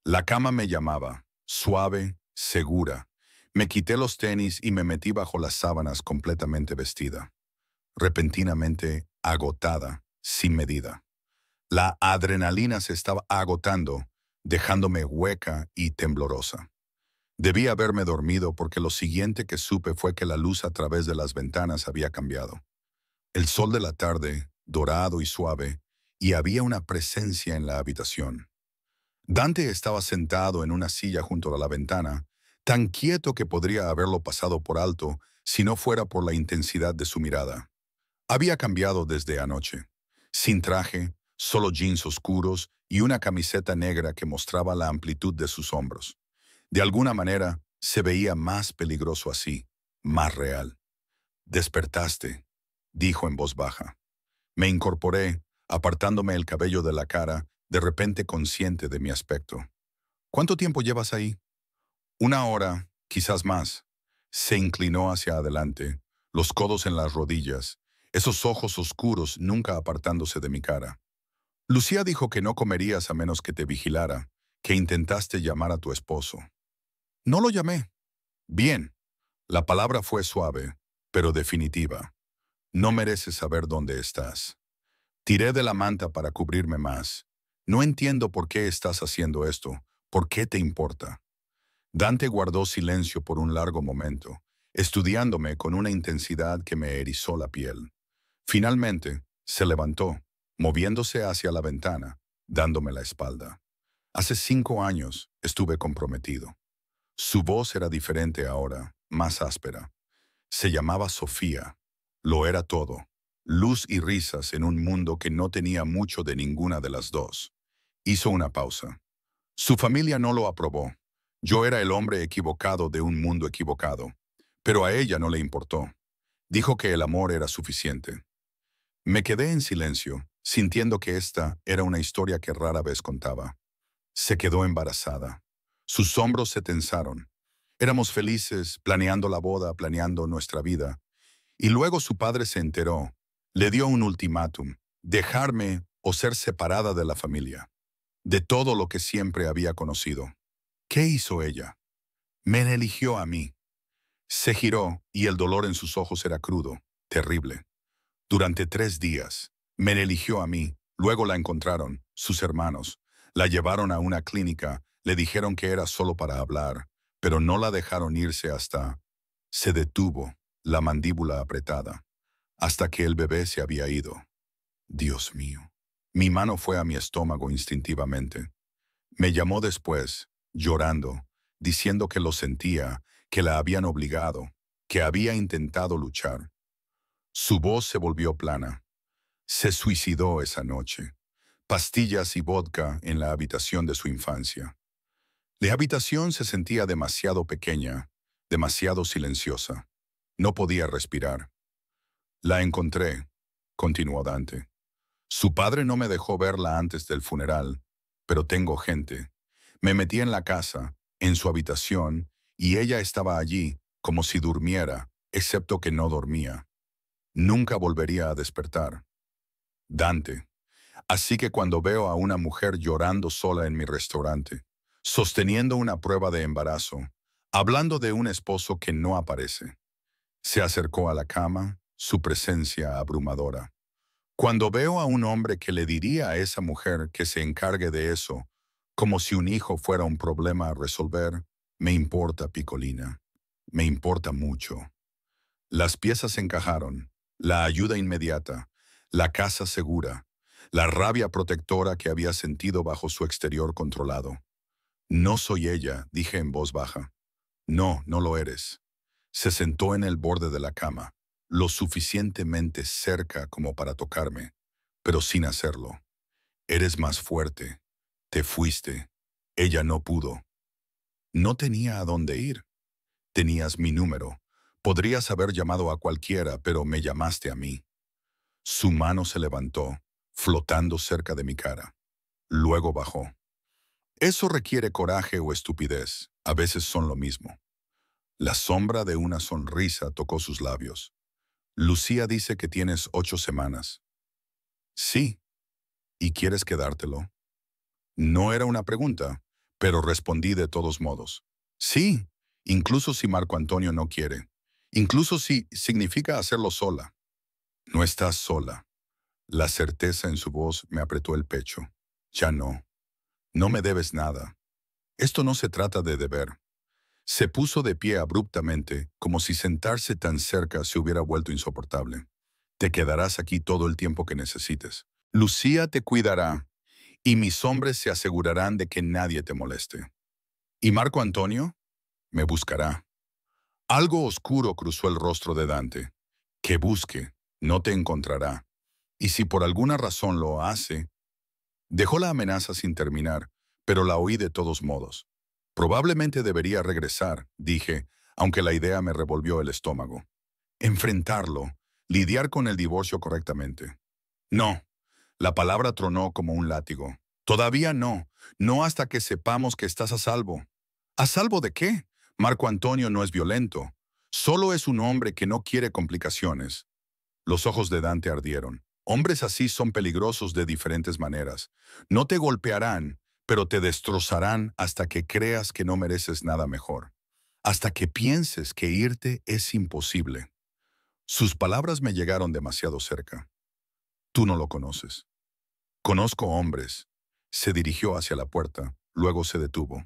La cama me llamaba, suave, segura. Me quité los tenis y me metí bajo las sábanas completamente vestida. Repentinamente agotada, sin medida. La adrenalina se estaba agotando, dejándome hueca y temblorosa. Debí haberme dormido porque lo siguiente que supe fue que la luz a través de las ventanas había cambiado. El sol de la tarde, dorado y suave, y había una presencia en la habitación. Dante estaba sentado en una silla junto a la ventana, tan quieto que podría haberlo pasado por alto si no fuera por la intensidad de su mirada. Había cambiado desde anoche. Sin traje, solo jeans oscuros y una camiseta negra que mostraba la amplitud de sus hombros. De alguna manera, se veía más peligroso así, más real. «Despertaste», dijo en voz baja. Me incorporé, apartándome el cabello de la cara, de repente consciente de mi aspecto. «¿Cuánto tiempo llevas ahí?» «1 hora, quizás más». Se inclinó hacia adelante, los codos en las rodillas, esos ojos oscuros nunca apartándose de mi cara. «Lucía dijo que no comerías a menos que te vigilara, que intentaste llamar a tu esposo». «No lo llamé». «Bien». La palabra fue suave, pero definitiva. «No mereces saber dónde estás». Tiré de la manta para cubrirme más. «No entiendo por qué estás haciendo esto. ¿Por qué te importa?» Dante guardó silencio por un largo momento, estudiándome con una intensidad que me erizó la piel. Finalmente, se levantó, moviéndose hacia la ventana, dándome la espalda. Hace 5 años estuve comprometido. Su voz era diferente ahora, más áspera. Se llamaba Sofía. Lo era todo. Luz y risas en un mundo que no tenía mucho de ninguna de las dos. Hizo una pausa. Su familia no lo aprobó. Yo era el hombre equivocado de un mundo equivocado. Pero a ella no le importó. Dijo que el amor era suficiente. Me quedé en silencio, sintiendo que esta era una historia que rara vez contaba. Se quedó embarazada. Sus hombros se tensaron. Éramos felices, planeando la boda, planeando nuestra vida. Y luego su padre se enteró. Le dio un ultimátum: dejarme o ser separada de la familia, de todo lo que siempre había conocido. ¿Qué hizo ella? Me eligió a mí. Se giró y el dolor en sus ojos era crudo, terrible. Durante 3 días, me eligió a mí. Luego la encontraron, sus hermanos. La llevaron a una clínica, le dijeron que era solo para hablar, pero no la dejaron irse hasta... Se detuvo, la mandíbula apretada, hasta que el bebé se había ido. Dios mío. Mi mano fue a mi estómago instintivamente. Me llamó después, llorando, diciendo que lo sentía, que la habían obligado, que había intentado luchar. Su voz se volvió plana. Se suicidó esa noche. Pastillas y vodka en la habitación de su infancia. La habitación se sentía demasiado pequeña, demasiado silenciosa. No podía respirar. La encontré, continuó Dante. Su padre no me dejó verla antes del funeral, pero tengo gente. Me metí en la casa, en su habitación, y ella estaba allí, como si durmiera, excepto que no dormía. Nunca volvería a despertar. Dante. Así que cuando veo a una mujer llorando sola en mi restaurante, sosteniendo una prueba de embarazo, hablando de un esposo que no aparece, se acercó a la cama, su presencia abrumadora. Cuando veo a un hombre que le diría a esa mujer que se encargue de eso, como si un hijo fuera un problema a resolver, me importa, Piccolina. Me importa mucho. Las piezas encajaron, la ayuda inmediata, la casa segura, la rabia protectora que había sentido bajo su exterior controlado. No soy ella, dije en voz baja. No, no lo eres. Se sentó en el borde de la cama, lo suficientemente cerca como para tocarme, pero sin hacerlo. Eres más fuerte. Te fuiste. Ella no pudo. No tenía a dónde ir. Tenías mi número. Podrías haber llamado a cualquiera, pero me llamaste a mí. Su mano se levantó, flotando cerca de mi cara. Luego bajó. Eso requiere coraje o estupidez. A veces son lo mismo. La sombra de una sonrisa tocó sus labios. Lucía dice que tienes 8 semanas. Sí. ¿Y quieres quedártelo? No era una pregunta, pero respondí de todos modos. Sí, incluso si Marco Antonio no quiere. Incluso si significa hacerlo sola. No estás sola. La certeza en su voz me apretó el pecho. Ya no. No me debes nada. Esto no se trata de deber. Se puso de pie abruptamente, como si sentarse tan cerca se hubiera vuelto insoportable. Te quedarás aquí todo el tiempo que necesites. Lucía te cuidará, y mis hombres se asegurarán de que nadie te moleste. ¿Y Marco Antonio? Me buscará. Algo oscuro cruzó el rostro de Dante. Que busque, no te encontrará. Y si por alguna razón lo hace... Dejó la amenaza sin terminar, pero la oí de todos modos. Probablemente debería regresar, dije, aunque la idea me revolvió el estómago. Enfrentarlo, lidiar con el divorcio correctamente. No, la palabra tronó como un látigo. Todavía no, no hasta que sepamos que estás a salvo. ¿A salvo de qué? Marco Antonio no es violento. Solo es un hombre que no quiere complicaciones. Los ojos de Dante ardieron. Hombres así son peligrosos de diferentes maneras. No te golpearán, pero te destrozarán hasta que creas que no mereces nada mejor. Hasta que pienses que irte es imposible. Sus palabras me llegaron demasiado cerca. Tú no lo conoces. Conozco hombres. Se dirigió hacia la puerta, luego se detuvo.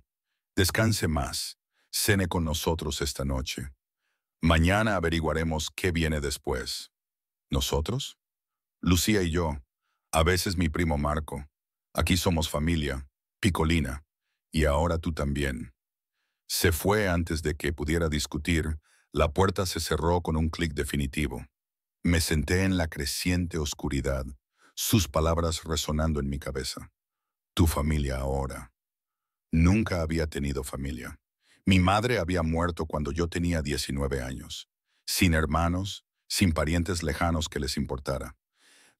Descanse más. Cene con nosotros esta noche. Mañana averiguaremos qué viene después. ¿Nosotros? Lucía y yo. A veces mi primo Marco. Aquí somos familia. Piccolina. Y ahora tú también. Se fue antes de que pudiera discutir. La puerta se cerró con un clic definitivo. Me senté en la creciente oscuridad, sus palabras resonando en mi cabeza. Tu familia ahora. Nunca había tenido familia. Mi madre había muerto cuando yo tenía 19 años. Sin hermanos, sin parientes lejanos que les importara.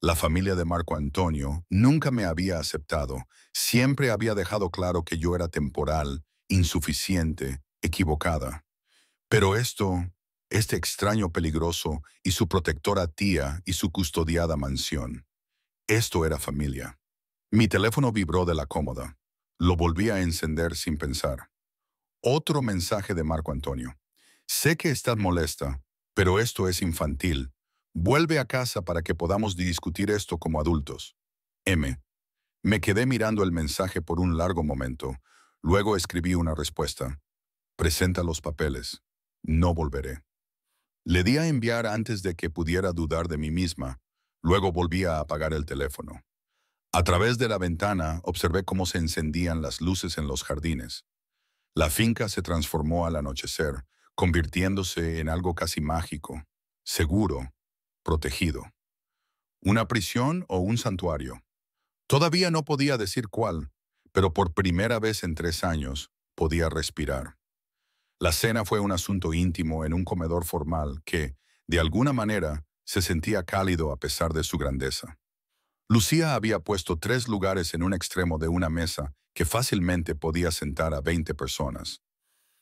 La familia de Marco Antonio nunca me había aceptado. Siempre había dejado claro que yo era temporal, insuficiente, equivocada. Pero este extraño peligroso y su protectora tía y su custodiada mansión. Esto era familia. Mi teléfono vibró de la cómoda. Lo volví a encender sin pensar. Otro mensaje de Marco Antonio. Sé que estás molesta, pero esto es infantil. Vuelve a casa para que podamos discutir esto como adultos. M. Me quedé mirando el mensaje por un largo momento. Luego escribí una respuesta. Presenta los papeles. No volveré. Le di a enviar antes de que pudiera dudar de mí misma. Luego volví a apagar el teléfono. A través de la ventana observé cómo se encendían las luces en los jardines. La finca se transformó al anochecer, convirtiéndose en algo casi mágico, seguro, protegido. ¿Una prisión o un santuario? Todavía no podía decir cuál, pero por primera vez en 3 años podía respirar. La cena fue un asunto íntimo en un comedor formal que, de alguna manera, se sentía cálido a pesar de su grandeza. Lucía había puesto 3 lugares en un extremo de una mesa que fácilmente podía sentar a 20 personas.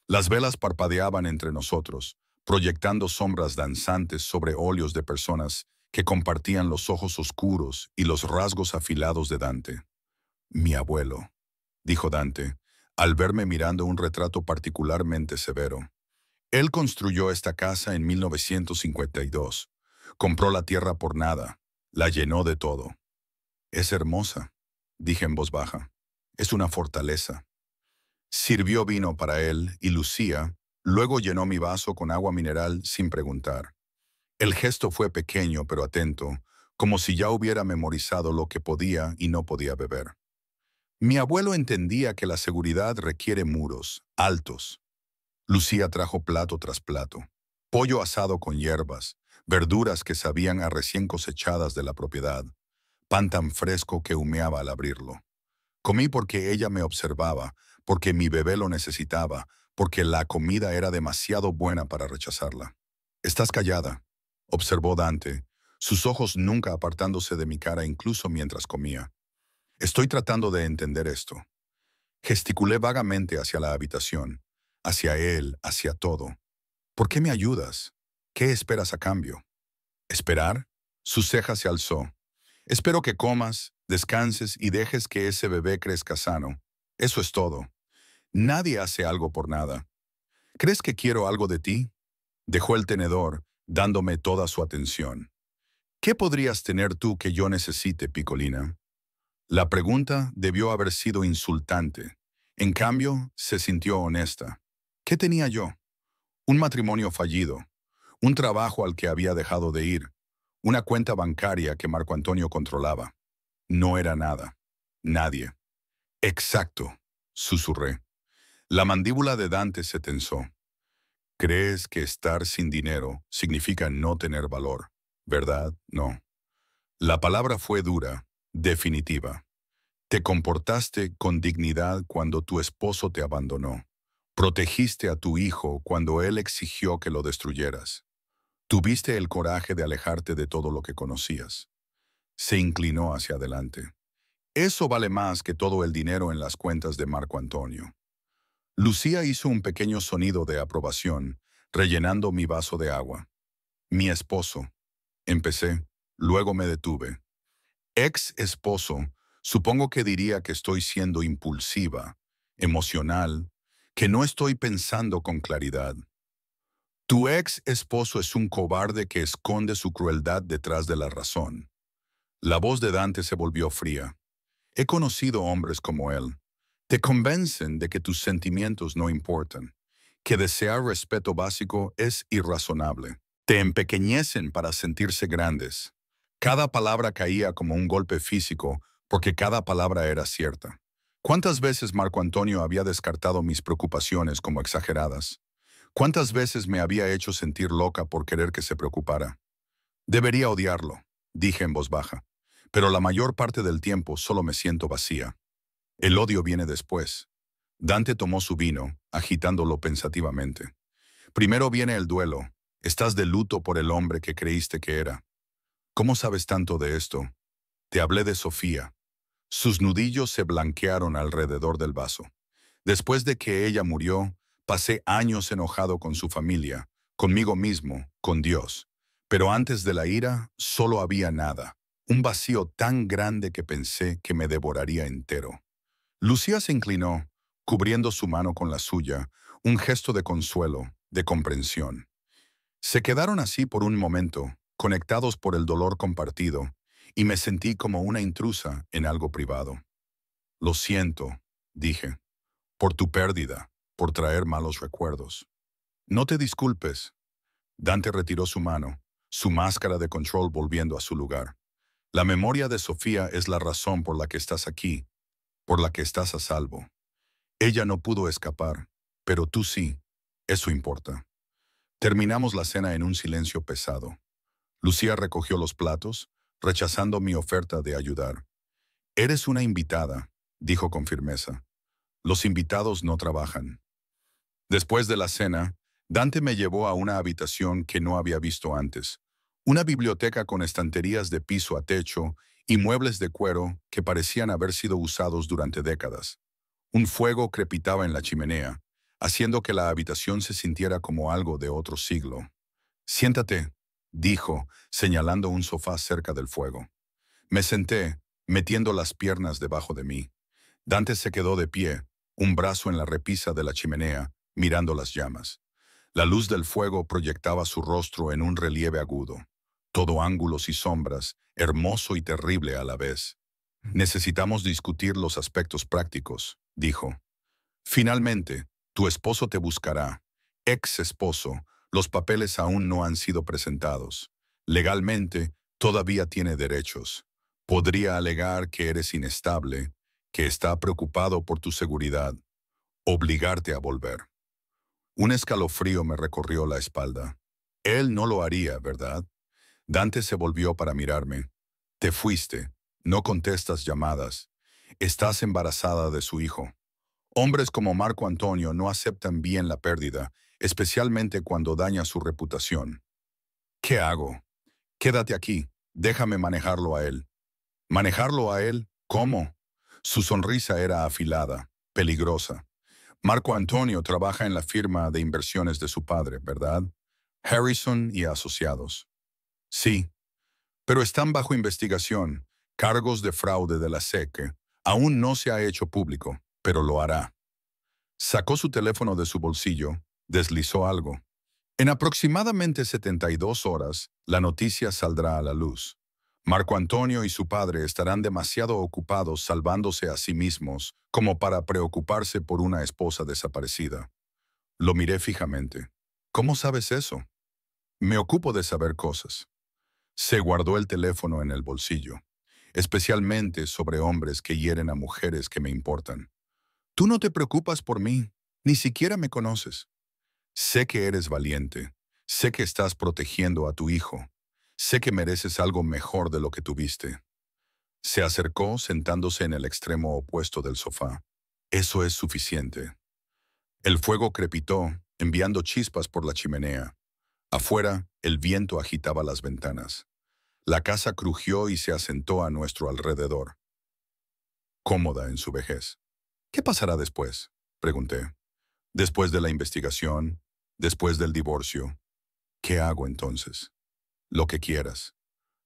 Las velas parpadeaban entre nosotros, proyectando sombras danzantes sobre óleos de personas que compartían los ojos oscuros y los rasgos afilados de Dante. Mi abuelo, dijo Dante, al verme mirando un retrato particularmente severo. Él construyó esta casa en 1952. Compró la tierra por nada, la llenó de todo. Es hermosa, dije en voz baja. Es una fortaleza. Sirvió vino para él y Lucía, luego llenó mi vaso con agua mineral sin preguntar. El gesto fue pequeño pero atento, como si ya hubiera memorizado lo que podía y no podía beber. Mi abuelo entendía que la seguridad requiere muros, altos. Lucía trajo plato tras plato. Pollo asado con hierbas, verduras que sabían a recién cosechadas de la propiedad, pan tan fresco que humeaba al abrirlo. Comí porque ella me observaba, porque mi bebé lo necesitaba, porque la comida era demasiado buena para rechazarla. «Estás callada», observó Dante, sus ojos nunca apartándose de mi cara incluso mientras comía. «Estoy tratando de entender esto». Gesticulé vagamente hacia la habitación, hacia él, hacia todo. «¿Por qué me ayudas? ¿Qué esperas a cambio?» «¿Esperar?» Sus cejas se alzó. «Espero que comas, descanses y dejes que ese bebé crezca sano. Eso es todo. Nadie hace algo por nada. ¿Crees que quiero algo de ti?» Dejó el tenedor, dándome toda su atención. «¿Qué podrías tener tú que yo necesite, Picolina?» La pregunta debió haber sido insultante. En cambio, se sintió honesta. ¿Qué tenía yo? Un matrimonio fallido, un trabajo al que había dejado de ir, una cuenta bancaria que Marco Antonio controlaba. No era nada. Nadie. «Exacto», susurré. La mandíbula de Dante se tensó. «Crees que estar sin dinero significa no tener valor, ¿verdad? No». La palabra fue dura, definitiva. Te comportaste con dignidad cuando tu esposo te abandonó. Protegiste a tu hijo cuando él exigió que lo destruyeras. Tuviste el coraje de alejarte de todo lo que conocías. Se inclinó hacia adelante. Eso vale más que todo el dinero en las cuentas de Marco Antonio. Lucía hizo un pequeño sonido de aprobación, rellenando mi vaso de agua. «Mi esposo», empecé, luego me detuve. «Ex esposo», supongo que diría que estoy siendo impulsiva, emocional, que no estoy pensando con claridad. «Tu ex esposo es un cobarde que esconde su crueldad detrás de la razón». La voz de Dante se volvió fría. «He conocido hombres como él. Te convencen de que tus sentimientos no importan, que desear respeto básico es irrazonable. Te empequeñecen para sentirse grandes». Cada palabra caía como un golpe físico porque cada palabra era cierta. ¿Cuántas veces Marco Antonio había descartado mis preocupaciones como exageradas? ¿Cuántas veces me había hecho sentir loca por querer que se preocupara? «Debería odiarlo», dije en voz baja, «pero la mayor parte del tiempo solo me siento vacía». «El odio viene después». Dante tomó su vino, agitándolo pensativamente. «Primero viene el duelo. Estás de luto por el hombre que creíste que era». «¿Cómo sabes tanto de esto?» «Te hablé de Sofía». Sus nudillos se blanquearon alrededor del vaso. «Después de que ella murió, pasé años enojado con su familia, conmigo mismo, con Dios. Pero antes de la ira, solo había nada. Un vacío tan grande que pensé que me devoraría entero». Lucía se inclinó, cubriendo su mano con la suya, un gesto de consuelo, de comprensión. Se quedaron así por un momento, conectados por el dolor compartido, y me sentí como una intrusa en algo privado. «Lo siento», dije, «por tu pérdida, por traer malos recuerdos». «No te disculpes». Dante retiró su mano, su máscara de control volviendo a su lugar. La memoria de Sofía es la razón por la que estás aquí, por la que estás a salvo. Ella no pudo escapar, pero tú sí. Eso importa. Terminamos la cena en un silencio pesado. Lucía recogió los platos, rechazando mi oferta de ayudar. Eres una invitada, dijo con firmeza. Los invitados no trabajan. Después de la cena, Dante me llevó a una habitación que no había visto antes. Una biblioteca con estanterías de piso a techo y muebles de cuero que parecían haber sido usados durante décadas. Un fuego crepitaba en la chimenea, haciendo que la habitación se sintiera como algo de otro siglo. Siéntate, dijo, señalando un sofá cerca del fuego. Me senté, metiendo las piernas debajo de mí. Dante se quedó de pie, un brazo en la repisa de la chimenea, mirando las llamas. La luz del fuego proyectaba su rostro en un relieve agudo, todo ángulos y sombras, hermoso y terrible a la vez. Necesitamos discutir los aspectos prácticos, dijo. Finalmente, tu esposo te buscará. Ex esposo, los papeles aún no han sido presentados. Legalmente, todavía tiene derechos. Podría alegar que eres inestable, que está preocupado por tu seguridad, obligarte a volver. Un escalofrío me recorrió la espalda. Él no lo haría, ¿verdad? Dante se volvió para mirarme. Te fuiste, no contestas llamadas. Estás embarazada de su hijo. Hombres como Marco Antonio no aceptan bien la pérdida, especialmente cuando daña su reputación. ¿Qué hago? Quédate aquí, déjame manejarlo a él. ¿Manejarlo a él? ¿Cómo? Su sonrisa era afilada, peligrosa. Marco Antonio trabaja en la firma de inversiones de su padre, ¿verdad? Harrison y Asociados. Sí, pero están bajo investigación, cargos de fraude de la SEC. Aún no se ha hecho público, pero lo hará. Sacó su teléfono de su bolsillo, deslizó algo. En aproximadamente 72 horas, la noticia saldrá a la luz. Marco Antonio y su padre estarán demasiado ocupados salvándose a sí mismos como para preocuparse por una esposa desaparecida. Lo miré fijamente. ¿Cómo sabes eso? Me ocupo de saber cosas. Se guardó el teléfono en el bolsillo, especialmente sobre hombres que hieren a mujeres que me importan. Tú no te preocupas por mí, ni siquiera me conoces. Sé que eres valiente, sé que estás protegiendo a tu hijo, sé que mereces algo mejor de lo que tuviste. Se acercó sentándose en el extremo opuesto del sofá. Eso es suficiente. El fuego crepitó, enviando chispas por la chimenea. Afuera, el viento agitaba las ventanas. La casa crujió y se asentó a nuestro alrededor, cómoda en su vejez. ¿Qué pasará después?, pregunté. Después de la investigación, después del divorcio. ¿Qué hago entonces? Lo que quieras.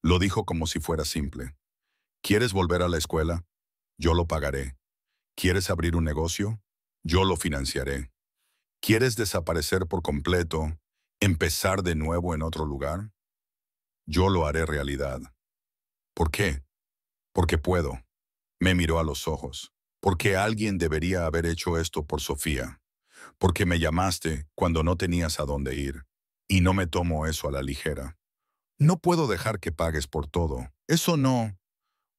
Lo dijo como si fuera simple. ¿Quieres volver a la escuela? Yo lo pagaré. ¿Quieres abrir un negocio? Yo lo financiaré. ¿Quieres desaparecer por completo, empezar de nuevo en otro lugar? Yo lo haré realidad. ¿Por qué? Porque puedo. Me miró a los ojos. Porque alguien debería haber hecho esto por Sofía. Porque me llamaste cuando no tenías a dónde ir. Y no me tomo eso a la ligera. No puedo dejar que pagues por todo. Eso no.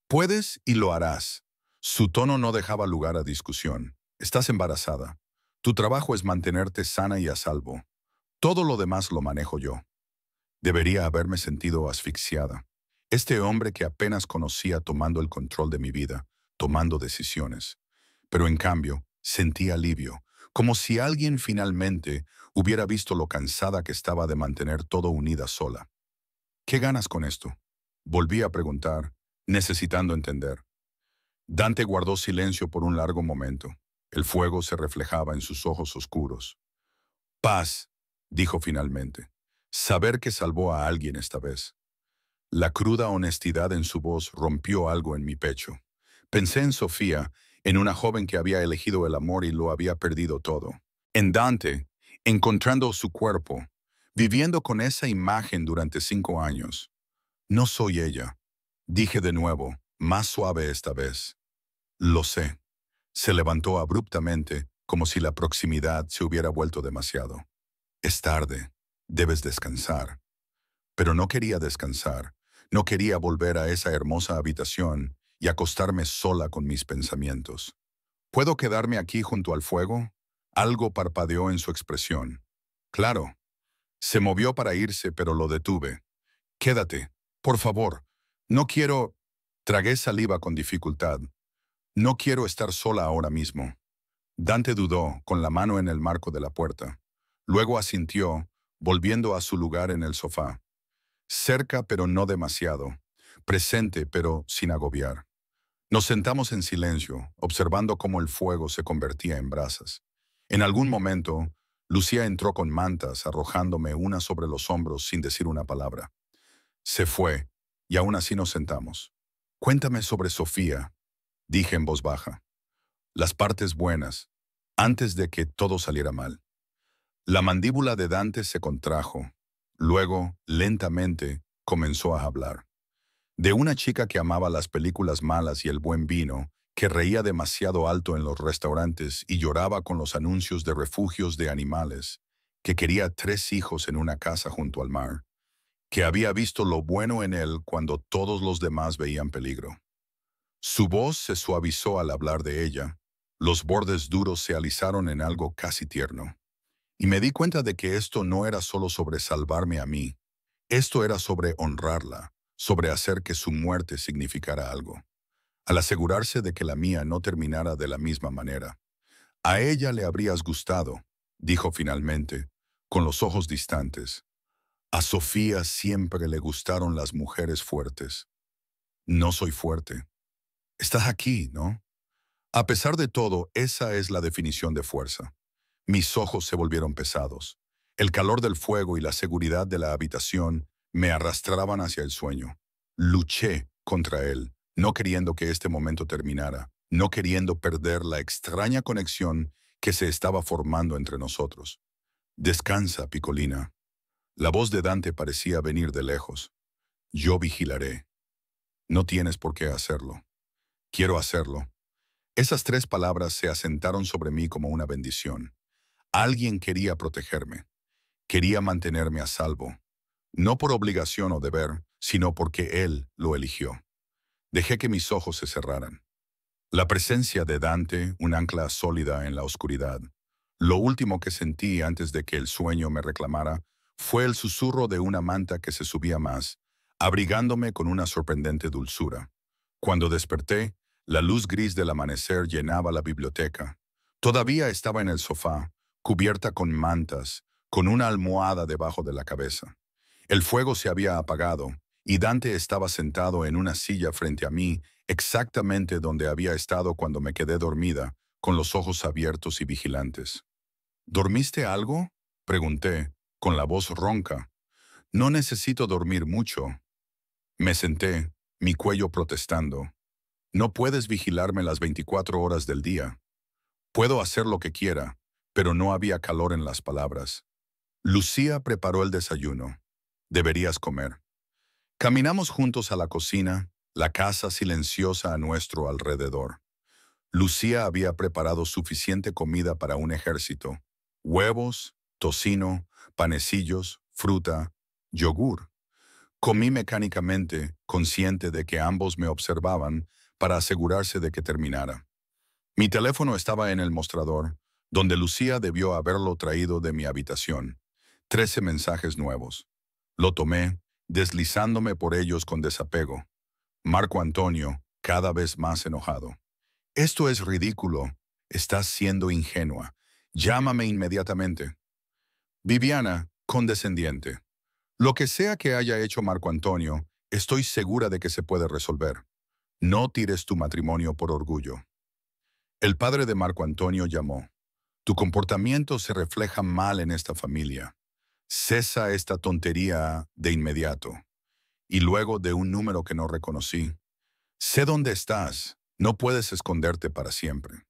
Puedes y lo harás. Su tono no dejaba lugar a discusión. Estás embarazada. Tu trabajo es mantenerte sana y a salvo. Todo lo demás lo manejo yo. Debería haberme sentido asfixiada. Este hombre que apenas conocía tomando el control de mi vida, tomando decisiones. Pero en cambio, sentí alivio, como si alguien finalmente hubiera visto lo cansada que estaba de mantener todo unida sola. ¿Qué ganas con esto? Volví a preguntar, necesitando entender. Dante guardó silencio por un largo momento. El fuego se reflejaba en sus ojos oscuros. Paz, dijo finalmente. Saber que salvó a alguien esta vez. La cruda honestidad en su voz rompió algo en mi pecho. Pensé en Sofía, en una joven que había elegido el amor y lo había perdido todo. En Dante, encontrando su cuerpo, viviendo con esa imagen durante 5 años. No soy ella, dije de nuevo, más suave esta vez. Lo sé. Se levantó abruptamente, como si la proximidad se hubiera vuelto demasiado. Es tarde, Debes descansar. Pero no quería descansar. No quería volver a esa hermosa habitación y acostarme sola con mis pensamientos. ¿Puedo quedarme aquí junto al fuego? Algo parpadeó en su expresión. Claro. Se movió para irse, pero lo detuve. Quédate, por favor. No quiero... Tragué saliva con dificultad. No quiero estar sola ahora mismo. Dante dudó, con la mano en el marco de la puerta. Luego asintió, volviendo a su lugar en el sofá. Cerca, pero no demasiado. Presente, pero sin agobiar. Nos sentamos en silencio, observando cómo el fuego se convertía en brasas. En algún momento, Lucía entró con mantas, arrojándome una sobre los hombros sin decir una palabra. Se fue, y aún así nos sentamos. Cuéntame sobre Sofía, dije en voz baja. Las partes buenas, antes de que todo saliera mal. La mandíbula de Dante se contrajo. Luego, lentamente, comenzó a hablar. De una chica que amaba las películas malas y el buen vino, que reía demasiado alto en los restaurantes y lloraba con los anuncios de refugios de animales, que quería 3 hijos en una casa junto al mar, que había visto lo bueno en él cuando todos los demás veían peligro. Su voz se suavizó al hablar de ella, los bordes duros se alisaron en algo casi tierno. Y me di cuenta de que esto no era solo sobre salvarme a mí, esto era sobre honrarla, sobre hacer que su muerte significara algo, al asegurarse de que la mía no terminara de la misma manera. A ella le habrías gustado, dijo finalmente, con los ojos distantes. A Sofía siempre le gustaron las mujeres fuertes. No soy fuerte. Estás aquí, ¿no? A pesar de todo, esa es la definición de fuerza. Mis ojos se volvieron pesados. El calor del fuego y la seguridad de la habitación me arrastraban hacia el sueño. Luché contra él, no queriendo que este momento terminara, no queriendo perder la extraña conexión que se estaba formando entre nosotros. Descansa, Piccolina. La voz de Dante parecía venir de lejos. Yo vigilaré. No tienes por qué hacerlo. Quiero hacerlo. Esas 3 palabras se asentaron sobre mí como una bendición. Alguien quería protegerme. Quería mantenerme a salvo. No por obligación o deber, sino porque él lo eligió. Dejé que mis ojos se cerraran. La presencia de Dante, un ancla sólida en la oscuridad. Lo último que sentí antes de que el sueño me reclamara fue el susurro de una manta que se subía más, abrigándome con una sorprendente dulzura. Cuando desperté, la luz gris del amanecer llenaba la biblioteca. Todavía estaba en el sofá, cubierta con mantas, con una almohada debajo de la cabeza. El fuego se había apagado, y Dante estaba sentado en una silla frente a mí, exactamente donde había estado cuando me quedé dormida, con los ojos abiertos y vigilantes. ¿Dormiste algo?, pregunté, con la voz ronca. No necesito dormir mucho. Me senté, mi cuello protestando. No puedes vigilarme las 24 horas del día. Puedo hacer lo que quiera, pero no había calor en las palabras. Lucía preparó el desayuno. Deberías comer. Caminamos juntos a la cocina, la casa silenciosa a nuestro alrededor. Lucía había preparado suficiente comida para un ejército. Huevos, tocino, panecillos, fruta, yogur. Comí mecánicamente, consciente de que ambos me observaban para asegurarse de que terminara. Mi teléfono estaba en el mostrador, donde Lucía debió haberlo traído de mi habitación. 13 mensajes nuevos. Lo tomé, deslizándome por ellos con desapego. Marco Antonio, cada vez más enojado. Esto es ridículo. Estás siendo ingenua. Llámame inmediatamente. Viviana, condescendiente. Lo que sea que haya hecho Marco Antonio, estoy segura de que se puede resolver. No tires tu matrimonio por orgullo. El padre de Marco Antonio llamó. Tu comportamiento se refleja mal en esta familia. Cesa esta tontería de inmediato. Y luego de un número que no reconocí. Sé dónde estás. No puedes esconderte para siempre.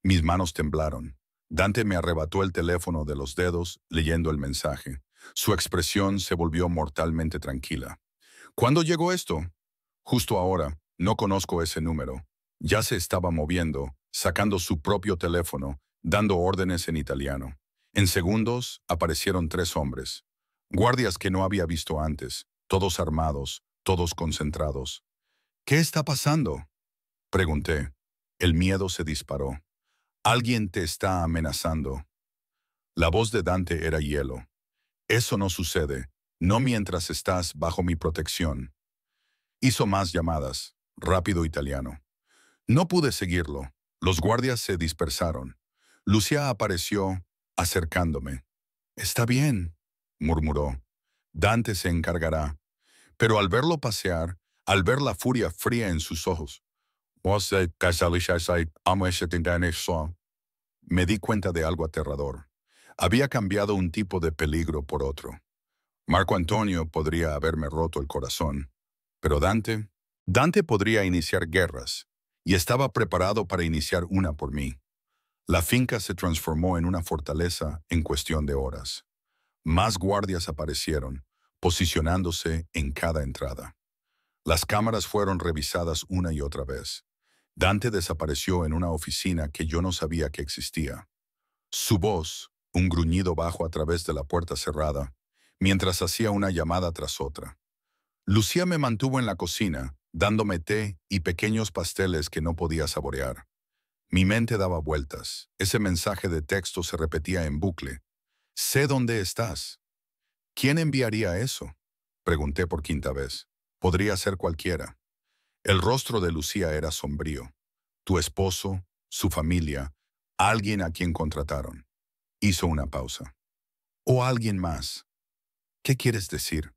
Mis manos temblaron. Dante me arrebató el teléfono de los dedos, leyendo el mensaje. Su expresión se volvió mortalmente tranquila. ¿Cuándo llegó esto? Justo ahora. No conozco ese número. Ya se estaba moviendo, sacando su propio teléfono, dando órdenes en italiano. En segundos, aparecieron 3 hombres. Guardias que no había visto antes, todos armados, todos concentrados. ¿Qué está pasando?, pregunté. El miedo se disparó. Alguien te está amenazando. La voz de Dante era hielo. Eso no sucede, no mientras estás bajo mi protección. Hizo más llamadas, rápido italiano. No pude seguirlo. Los guardias se dispersaron. Lucía apareció, acercándome. Está bien, murmuró. Dante se encargará. Pero al verlo pasear, al ver la furia fría en sus ojos, me di cuenta de algo aterrador. Había cambiado un tipo de peligro por otro. Marco Antonio podría haberme roto el corazón, pero Dante podría iniciar guerras, y estaba preparado para iniciar una por mí. La finca se transformó en una fortaleza en cuestión de horas. Más guardias aparecieron, posicionándose en cada entrada. Las cámaras fueron revisadas una y otra vez. Dante desapareció en una oficina que yo no sabía que existía. Su voz, un gruñido bajo a través de la puerta cerrada, mientras hacía una llamada tras otra. Lucía me mantuvo en la cocina, dándome té y pequeños pasteles que no podía saborear. Mi mente daba vueltas. Ese mensaje de texto se repetía en bucle. Sé dónde estás. ¿Quién enviaría eso?, pregunté por quinta vez. Podría ser cualquiera. El rostro de Lucía era sombrío. Tu esposo, su familia, alguien a quien contrataron. Hizo una pausa. O alguien más. ¿Qué quieres decir?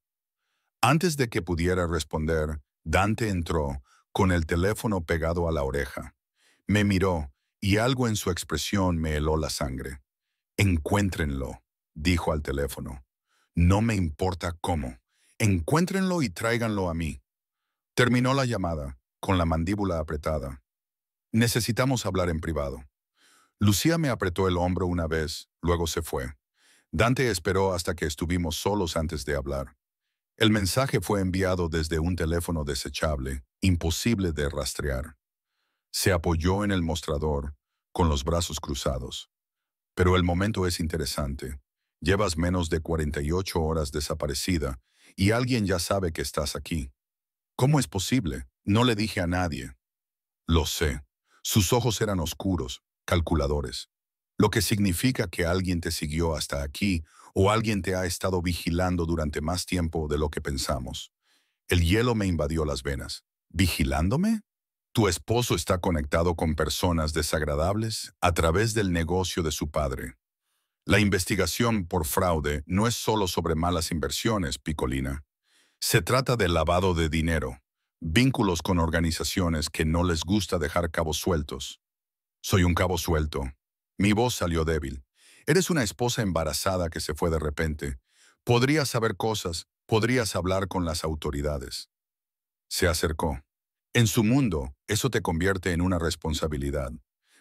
Antes de que pudiera responder, Dante entró, con el teléfono pegado a la oreja. Me miró, y algo en su expresión me heló la sangre. Encuéntrenlo, dijo al teléfono. No me importa cómo. Encuéntrenlo y tráiganlo a mí. Terminó la llamada, con la mandíbula apretada. Necesitamos hablar en privado. Lucía me apretó el hombro una vez, luego se fue. Dante esperó hasta que estuvimos solos antes de hablar. El mensaje fue enviado desde un teléfono desechable, imposible de rastrear. Se apoyó en el mostrador, con los brazos cruzados. Pero el momento es interesante. Llevas menos de 48 horas desaparecida y alguien ya sabe que estás aquí. ¿Cómo es posible? No le dije a nadie. Lo sé. Sus ojos eran oscuros, calculadores. Lo que significa que alguien te siguió hasta aquí o alguien te ha estado vigilando durante más tiempo de lo que pensamos. El hielo me invadió las venas. ¿Vigilándome? Tu esposo está conectado con personas desagradables a través del negocio de su padre. La investigación por fraude no es solo sobre malas inversiones, Piccolina. Se trata de lavado de dinero, vínculos con organizaciones que no les gusta dejar cabos sueltos. Soy un cabo suelto. Mi voz salió débil. Eres una esposa embarazada que se fue de repente. Podrías saber cosas, podrías hablar con las autoridades. Se acercó. En su mundo, eso te convierte en una responsabilidad.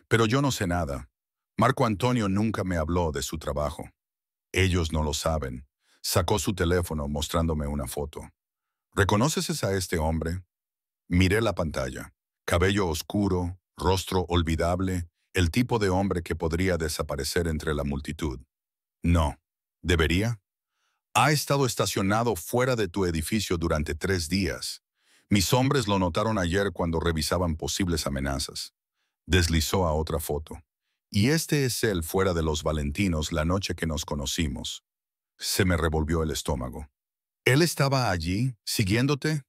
Pero yo no sé nada. Marco Antonio nunca me habló de su trabajo. Ellos no lo saben. Sacó su teléfono mostrándome una foto. ¿Reconoces a este hombre? Miré la pantalla. Cabello oscuro, rostro olvidable, el tipo de hombre que podría desaparecer entre la multitud. No. ¿Debería? Ha estado estacionado fuera de tu edificio durante 3 días. Mis hombres lo notaron ayer cuando revisaban posibles amenazas. Deslizó a otra foto. Y este es él fuera de los Valentinos la noche que nos conocimos. Se me revolvió el estómago. ¿Él estaba allí, siguiéndote?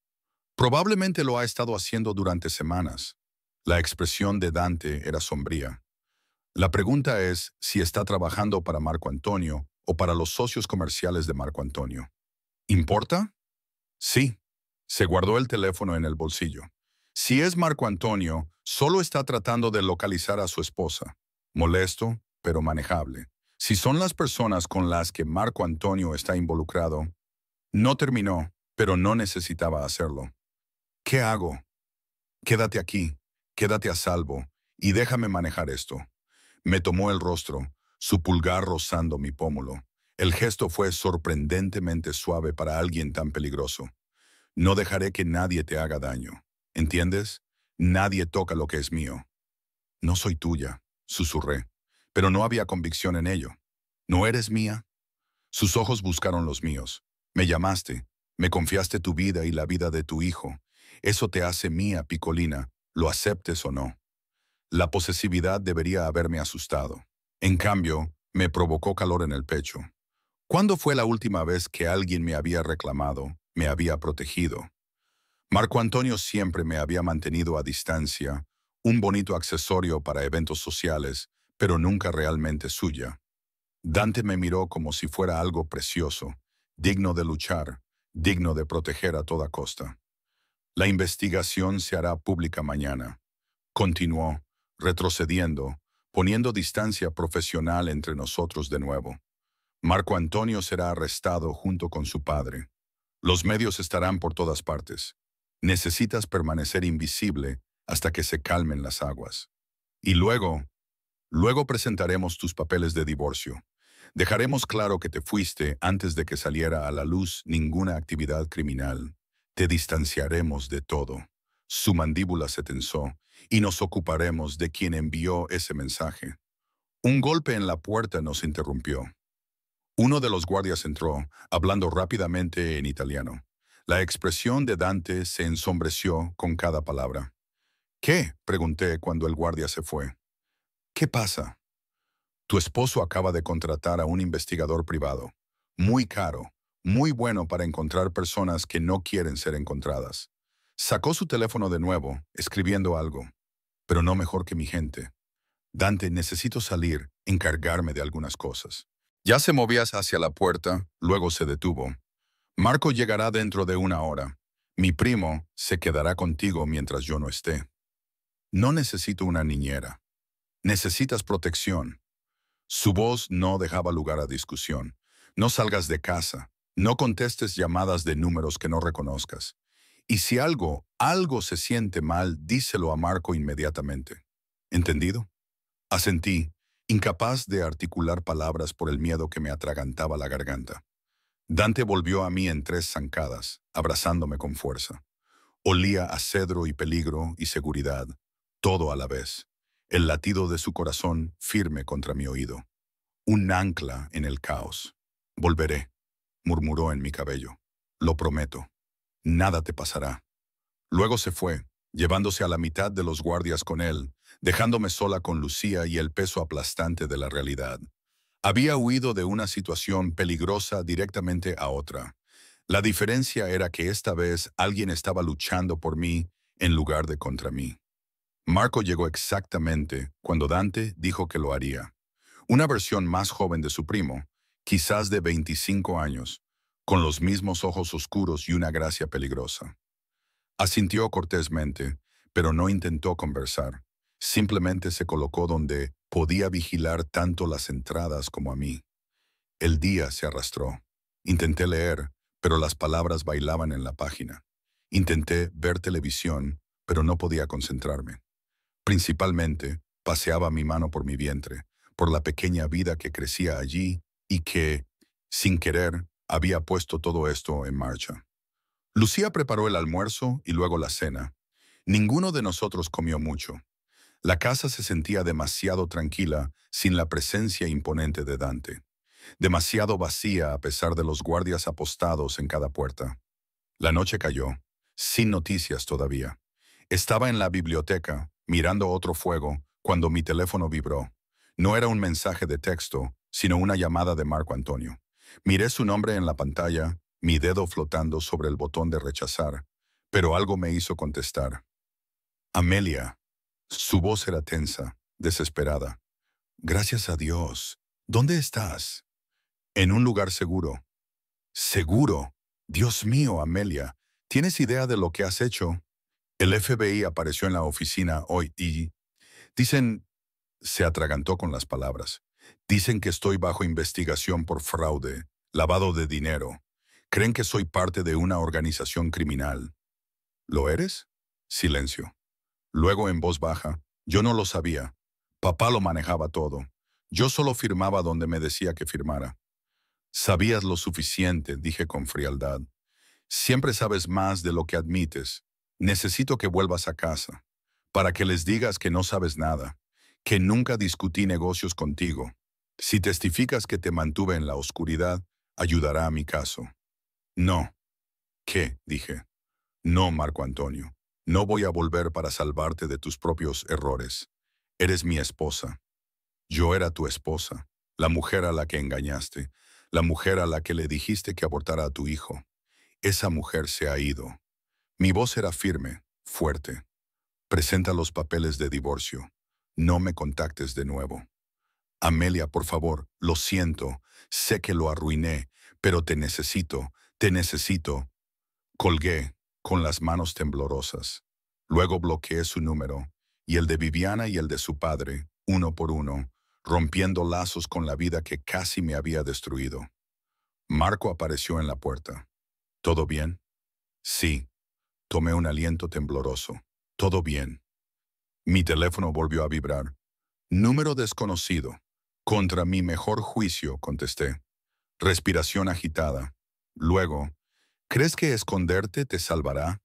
Probablemente lo ha estado haciendo durante semanas. La expresión de Dante era sombría. La pregunta es si está trabajando para Marco Antonio o para los socios comerciales de Marco Antonio. ¿Importa? Sí. Se guardó el teléfono en el bolsillo. Si es Marco Antonio, solo está tratando de localizar a su esposa. Molesto, pero manejable. Si son las personas con las que Marco Antonio está involucrado, no terminó, pero no necesitaba hacerlo. ¿Qué hago? Quédate aquí, quédate a salvo, y déjame manejar esto. Me tomó el rostro, su pulgar rozando mi pómulo. El gesto fue sorprendentemente suave para alguien tan peligroso. No dejaré que nadie te haga daño. ¿Entiendes? Nadie toca lo que es mío. No soy tuya, susurré, pero no había convicción en ello. ¿No eres mía? Sus ojos buscaron los míos. Me llamaste, me confiaste tu vida y la vida de tu hijo. Eso te hace mía, Piccolina, lo aceptes o no. La posesividad debería haberme asustado. En cambio, me provocó calor en el pecho. ¿Cuándo fue la última vez que alguien me había reclamado, me había protegido? Marco Antonio siempre me había mantenido a distancia, un bonito accesorio para eventos sociales, pero nunca realmente suya. Dante me miró como si fuera algo precioso, digno de luchar, digno de proteger a toda costa. La investigación se hará pública mañana. Continuó, retrocediendo, poniendo distancia profesional entre nosotros de nuevo. Marco Antonio será arrestado junto con su padre. Los medios estarán por todas partes. Necesitas permanecer invisible hasta que se calmen las aguas. Y luego presentaremos tus papeles de divorcio. Dejaremos claro que te fuiste antes de que saliera a la luz ninguna actividad criminal. Te distanciaremos de todo. Su mandíbula se tensó y nos ocuparemos de quien envió ese mensaje. Un golpe en la puerta nos interrumpió. Uno de los guardias entró, hablando rápidamente en italiano. La expresión de Dante se ensombreció con cada palabra. ¿Qué? Pregunté cuando el guardia se fue. ¿Qué pasa? Tu esposo acaba de contratar a un investigador privado. Muy caro, muy bueno para encontrar personas que no quieren ser encontradas. Sacó su teléfono de nuevo, escribiendo algo. Pero no mejor que mi gente. Dante, necesito salir, encargarme de algunas cosas. Ya se movía hacia la puerta, luego se detuvo. Marco llegará dentro de 1 hora. Mi primo se quedará contigo mientras yo no esté. No necesito una niñera. Necesitas protección. Su voz no dejaba lugar a discusión. No salgas de casa. No contestes llamadas de números que no reconozcas. Y si algo se siente mal, díselo a Marco inmediatamente. ¿Entendido? Asentí, incapaz de articular palabras por el miedo que me atragantaba la garganta. Dante volvió a mí en 3 zancadas, abrazándome con fuerza. Olía a cedro y peligro y seguridad, todo a la vez. El latido de su corazón firme contra mi oído. Un ancla en el caos. Volveré, murmuró en mi cabello. Lo prometo. Nada te pasará. Luego se fue, llevándose a la mitad de los guardias con él, dejándome sola con Lucía y el peso aplastante de la realidad. Había huido de una situación peligrosa directamente a otra. La diferencia era que esta vez alguien estaba luchando por mí en lugar de contra mí. Marco llegó exactamente cuando Dante dijo que lo haría. Una versión más joven de su primo, quizás de 25 años, con los mismos ojos oscuros y una gracia peligrosa. Asintió cortésmente, pero no intentó conversar. Simplemente se colocó donde podía vigilar tanto las entradas como a mí. El día se arrastró. Intenté leer, pero las palabras bailaban en la página. Intenté ver televisión, pero no podía concentrarme. Principalmente, paseaba mi mano por mi vientre, por la pequeña vida que crecía allí y que, sin querer, había puesto todo esto en marcha. Lucía preparó el almuerzo y luego la cena. Ninguno de nosotros comió mucho. La casa se sentía demasiado tranquila sin la presencia imponente de Dante. Demasiado vacía a pesar de los guardias apostados en cada puerta. La noche cayó, sin noticias todavía. Estaba en la biblioteca, mirando otro fuego, cuando mi teléfono vibró. No era un mensaje de texto, sino una llamada de Marco Antonio. Miré su nombre en la pantalla, mi dedo flotando sobre el botón de rechazar, pero algo me hizo contestar. Amelia. Su voz era tensa, desesperada. Gracias a Dios. ¿Dónde estás? En un lugar seguro. ¿Seguro? Dios mío, Amelia. ¿Tienes idea de lo que has hecho? El FBI apareció en la oficina hoy y... Dicen... Se atragantó con las palabras. Dicen que estoy bajo investigación por fraude, lavado de dinero. Creen que soy parte de una organización criminal. ¿Lo eres? Silencio. Luego en voz baja, yo no lo sabía. Papá lo manejaba todo. Yo solo firmaba donde me decía que firmara. Sabías lo suficiente, dije con frialdad. Siempre sabes más de lo que admites. Necesito que vuelvas a casa, para que les digas que no sabes nada, que nunca discutí negocios contigo. Si testificas que te mantuve en la oscuridad, Ayudará a mi caso. No. ¿Qué? Dije. No, Marco Antonio. No voy a volver para salvarte de tus propios errores. Eres mi esposa. Yo era tu esposa, la mujer a la que engañaste, la mujer a la que le dijiste que abortara a tu hijo. Esa mujer se ha ido. Mi voz era firme, fuerte. Presenta los papeles de divorcio. No me contactes de nuevo. Amelia, por favor, lo siento. Sé que lo arruiné, pero te necesito, te necesito. Colgué, con las manos temblorosas. Luego bloqueé su número, y el de Viviana y el de su padre, uno por uno, rompiendo lazos con la vida que casi me había destruido. Marco apareció en la puerta. ¿Todo bien? Sí. Tomé un aliento tembloroso. Todo bien. Mi teléfono volvió a vibrar. Número desconocido. Contra mi mejor juicio, contesté. Respiración agitada. Luego, ¿crees que esconderte te salvará?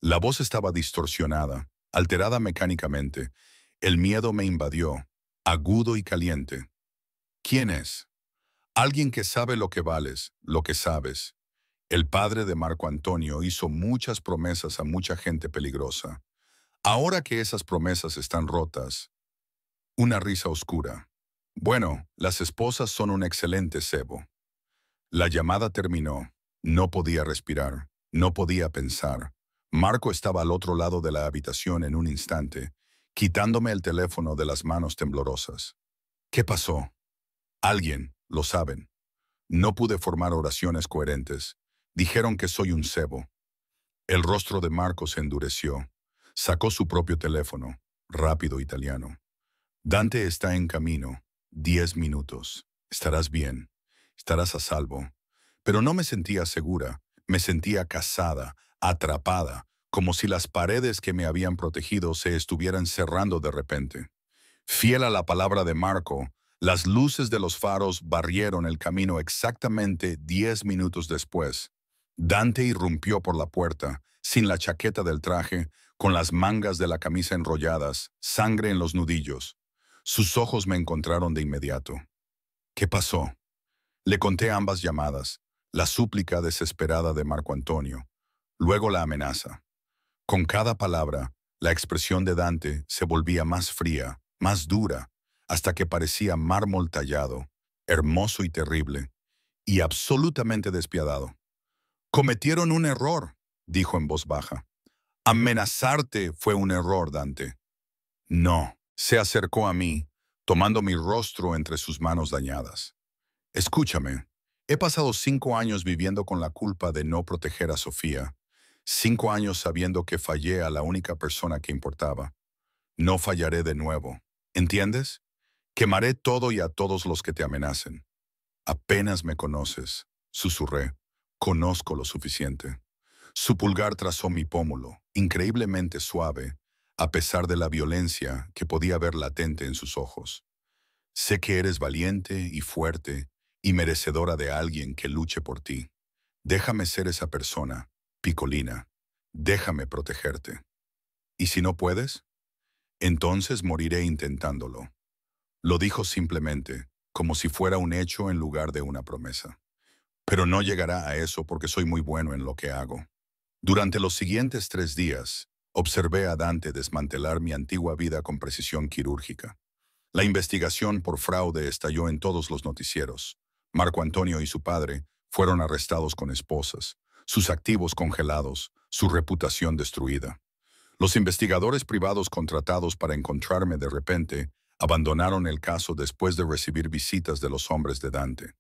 La voz estaba distorsionada, alterada mecánicamente. El miedo me invadió, agudo y caliente. ¿Quién es? Alguien que sabe lo que vales, lo que sabes. El padre de Marco Antonio hizo muchas promesas a mucha gente peligrosa. Ahora que esas promesas están rotas, una risa oscura. Bueno, las esposas son un excelente cebo. La llamada terminó. No podía respirar, no podía pensar. Marco estaba al otro lado de la habitación en un instante, quitándome el teléfono de las manos temblorosas. ¿Qué pasó? Alguien, lo saben. No pude formar oraciones coherentes. Dijeron que soy un cebo. El rostro de Marco se endureció. Sacó su propio teléfono, rápido italiano. Dante está en camino. 10 minutos. Estarás bien. Estarás a salvo. Pero no me sentía segura. Me sentía casada, atrapada, como si las paredes que me habían protegido se estuvieran cerrando de repente. Fiel a la palabra de Marco, las luces de los faros barrieron el camino exactamente 10 minutos después. Dante irrumpió por la puerta, sin la chaqueta del traje, con las mangas de la camisa enrolladas, sangre en los nudillos. Sus ojos me encontraron de inmediato. ¿Qué pasó? Le conté ambas llamadas, la súplica desesperada de Marco Antonio, luego la amenaza. Con cada palabra, la expresión de Dante se volvía más fría, más dura, hasta que parecía mármol tallado, hermoso y terrible, y absolutamente despiadado. Cometieron un error, dijo en voz baja. Amenazarte fue un error, Dante. No, se acercó a mí, tomando mi rostro entre sus manos dañadas. Escúchame, he pasado 5 años viviendo con la culpa de no proteger a Sofía, 5 años sabiendo que fallé a la única persona que importaba. No fallaré de nuevo, ¿entiendes? Quemaré todo y a todos los que te amenacen. Apenas me conoces, susurré. Conozco lo suficiente. Su pulgar trazó mi pómulo, increíblemente suave, a pesar de la violencia que podía ver latente en sus ojos. Sé que eres valiente y fuerte y merecedora de alguien que luche por ti. Déjame ser esa persona, Picolina. Déjame protegerte. ¿Y si no puedes? Entonces moriré intentándolo. Lo dijo simplemente, como si fuera un hecho en lugar de una promesa. Pero no llegará a eso porque soy muy bueno en lo que hago. Durante los siguientes 3 días, observé a Dante desmantelar mi antigua vida con precisión quirúrgica. La investigación por fraude estalló en todos los noticieros. Marco Antonio y su padre fueron arrestados con esposas, sus activos congelados, su reputación destruida. Los investigadores privados contratados para encontrarme de repente abandonaron el caso después de recibir visitas de los hombres de Dante.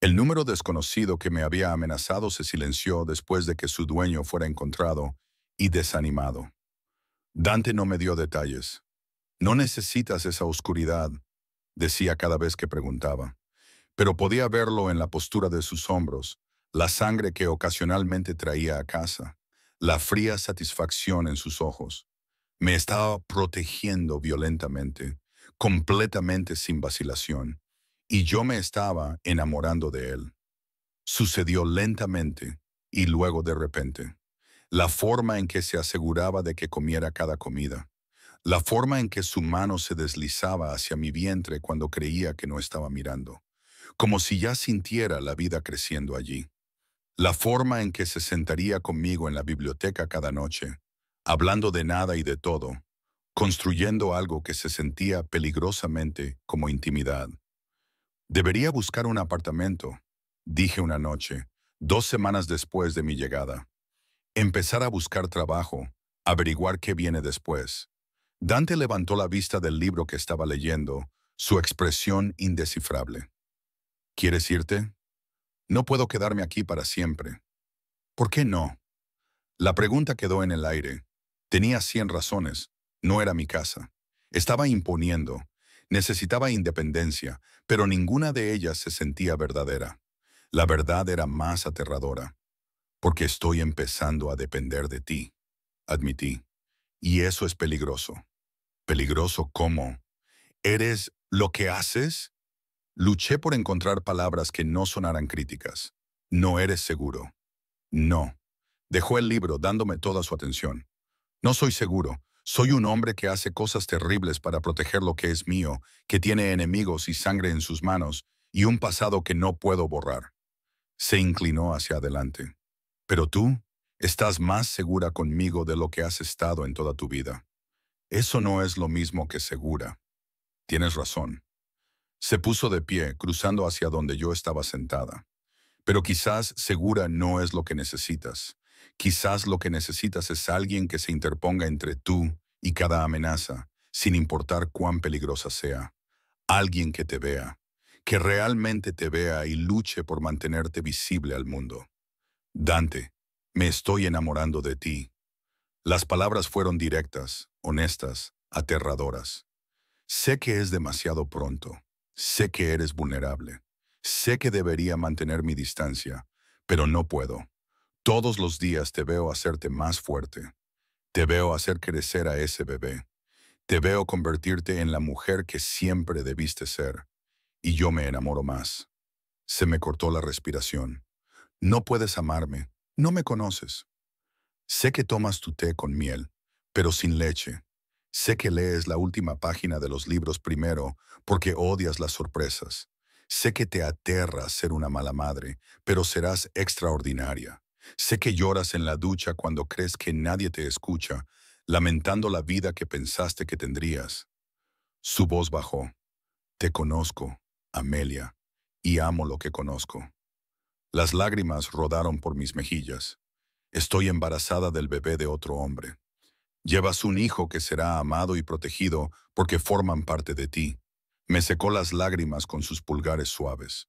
El número desconocido que me había amenazado se silenció después de que su dueño fuera encontrado y desanimado. Dante no me dio detalles. No necesitas esa oscuridad, decía cada vez que preguntaba, pero podía verlo en la postura de sus hombros, la sangre que ocasionalmente traía a casa, la fría satisfacción en sus ojos. Me estaba protegiendo violentamente, completamente sin vacilación, y yo me estaba enamorando de él. Sucedió lentamente y luego de repente. La forma en que se aseguraba de que comiera cada comida. La forma en que su mano se deslizaba hacia mi vientre cuando creía que no estaba mirando. como si ya sintiera la vida creciendo allí. La forma en que se sentaría conmigo en la biblioteca cada noche, hablando de nada y de todo, construyendo algo que se sentía peligrosamente como intimidad. Debería buscar un apartamento, dije una noche, 2 semanas después de mi llegada. Empezar a buscar trabajo, averiguar qué viene después. Dante levantó la vista del libro que estaba leyendo, su expresión indescifrable. ¿Quieres irte? No puedo quedarme aquí para siempre. ¿Por qué no? La pregunta quedó en el aire. Tenía 100 razones. No era mi casa. Estaba imponiendo. Necesitaba independencia, pero ninguna de ellas se sentía verdadera. La verdad era más aterradora. Porque estoy empezando a depender de ti, admití. Y eso es peligroso. ¿Peligroso cómo? ¿Eres lo que haces? Luché por encontrar palabras que no sonaran críticas. No eres seguro. No. Dejó el libro dándome toda su atención. No soy seguro. Soy un hombre que hace cosas terribles para proteger lo que es mío, que tiene enemigos y sangre en sus manos, y un pasado que no puedo borrar. Se inclinó hacia adelante. Pero tú estás más segura conmigo de lo que has estado en toda tu vida. Eso no es lo mismo que segura. Tienes razón. Se puso de pie, cruzando hacia donde yo estaba sentada. Pero quizás segura no es lo que necesitas. Quizás lo que necesitas es alguien que se interponga entre tú y cada amenaza, sin importar cuán peligrosa sea. Alguien que te vea, que realmente te vea y luche por mantenerte visible al mundo. Dante, me estoy enamorando de ti. Las palabras fueron directas, honestas, aterradoras. Sé que es demasiado pronto. Sé que eres vulnerable. Sé que debería mantener mi distancia, pero no puedo. Todos los días te veo hacerte más fuerte. Te veo hacer crecer a ese bebé. Te veo convertirte en la mujer que siempre debiste ser. Y yo me enamoro más. Se me cortó la respiración. No puedes amarme. No me conoces. Sé que tomas tu té con miel, pero sin leche. Sé que lees la última página de los libros primero porque odias las sorpresas. Sé que te aterra ser una mala madre, pero serás extraordinaria. Sé que lloras en la ducha cuando crees que nadie te escucha, lamentando la vida que pensaste que tendrías. Su voz bajó. Te conozco, Amelia, y amo lo que conozco. Las lágrimas rodaron por mis mejillas. Estoy embarazada del bebé de otro hombre. Llevas un hijo que será amado y protegido porque forman parte de ti. Me secó las lágrimas con sus pulgares suaves.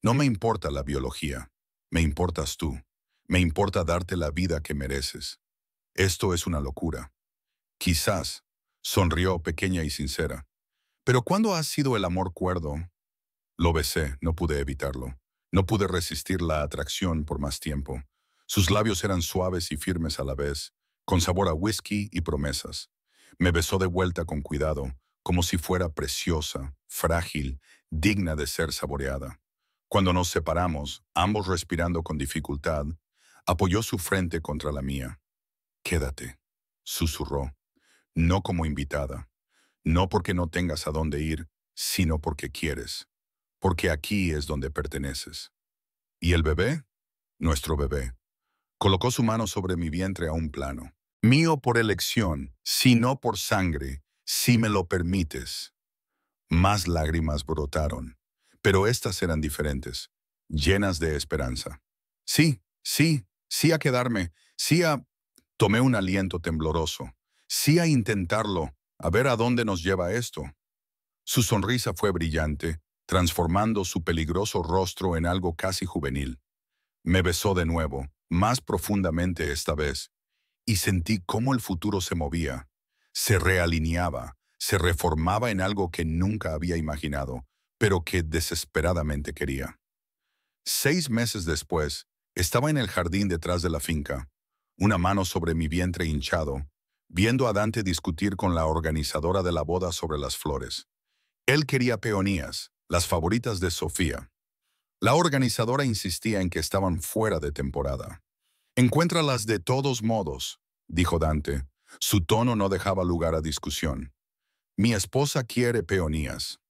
No me importa la biología. Me importas tú. Me importa darte la vida que mereces. Esto es una locura. Quizás, sonrió pequeña y sincera. Pero ¿cuándo has sido el amor cuerdo? Lo besé, no pude evitarlo. No pude resistir la atracción por más tiempo. Sus labios eran suaves y firmes a la vez, con sabor a whisky y promesas. Me besó de vuelta con cuidado, como si fuera preciosa, frágil, digna de ser saboreada. Cuando nos separamos, ambos respirando con dificultad, apoyó su frente contra la mía. Quédate, susurró, no como invitada, no porque no tengas a dónde ir, sino porque quieres, porque aquí es donde perteneces. ¿Y el bebé? Nuestro bebé. Colocó su mano sobre mi vientre a un plano. Mío por elección, si no por sangre, si me lo permites. Más lágrimas brotaron, pero estas eran diferentes, llenas de esperanza. Sí, sí, sí a quedarme, sí a... Tomé un aliento tembloroso. Sí a intentarlo, a ver a dónde nos lleva esto. Su sonrisa fue brillante, transformando su peligroso rostro en algo casi juvenil. Me besó de nuevo, más profundamente esta vez, y sentí cómo el futuro se movía, se realineaba, se reformaba en algo que nunca había imaginado, pero que desesperadamente quería. 6 meses después, estaba en el jardín detrás de la finca, una mano sobre mi vientre hinchado, viendo a Dante discutir con la organizadora de la boda sobre las flores. Él quería peonías, las favoritas de Sofía. La organizadora insistía en que estaban fuera de temporada. Encuéntralas de todos modos, dijo Dante. Su tono no dejaba lugar a discusión. Mi esposa quiere peonías.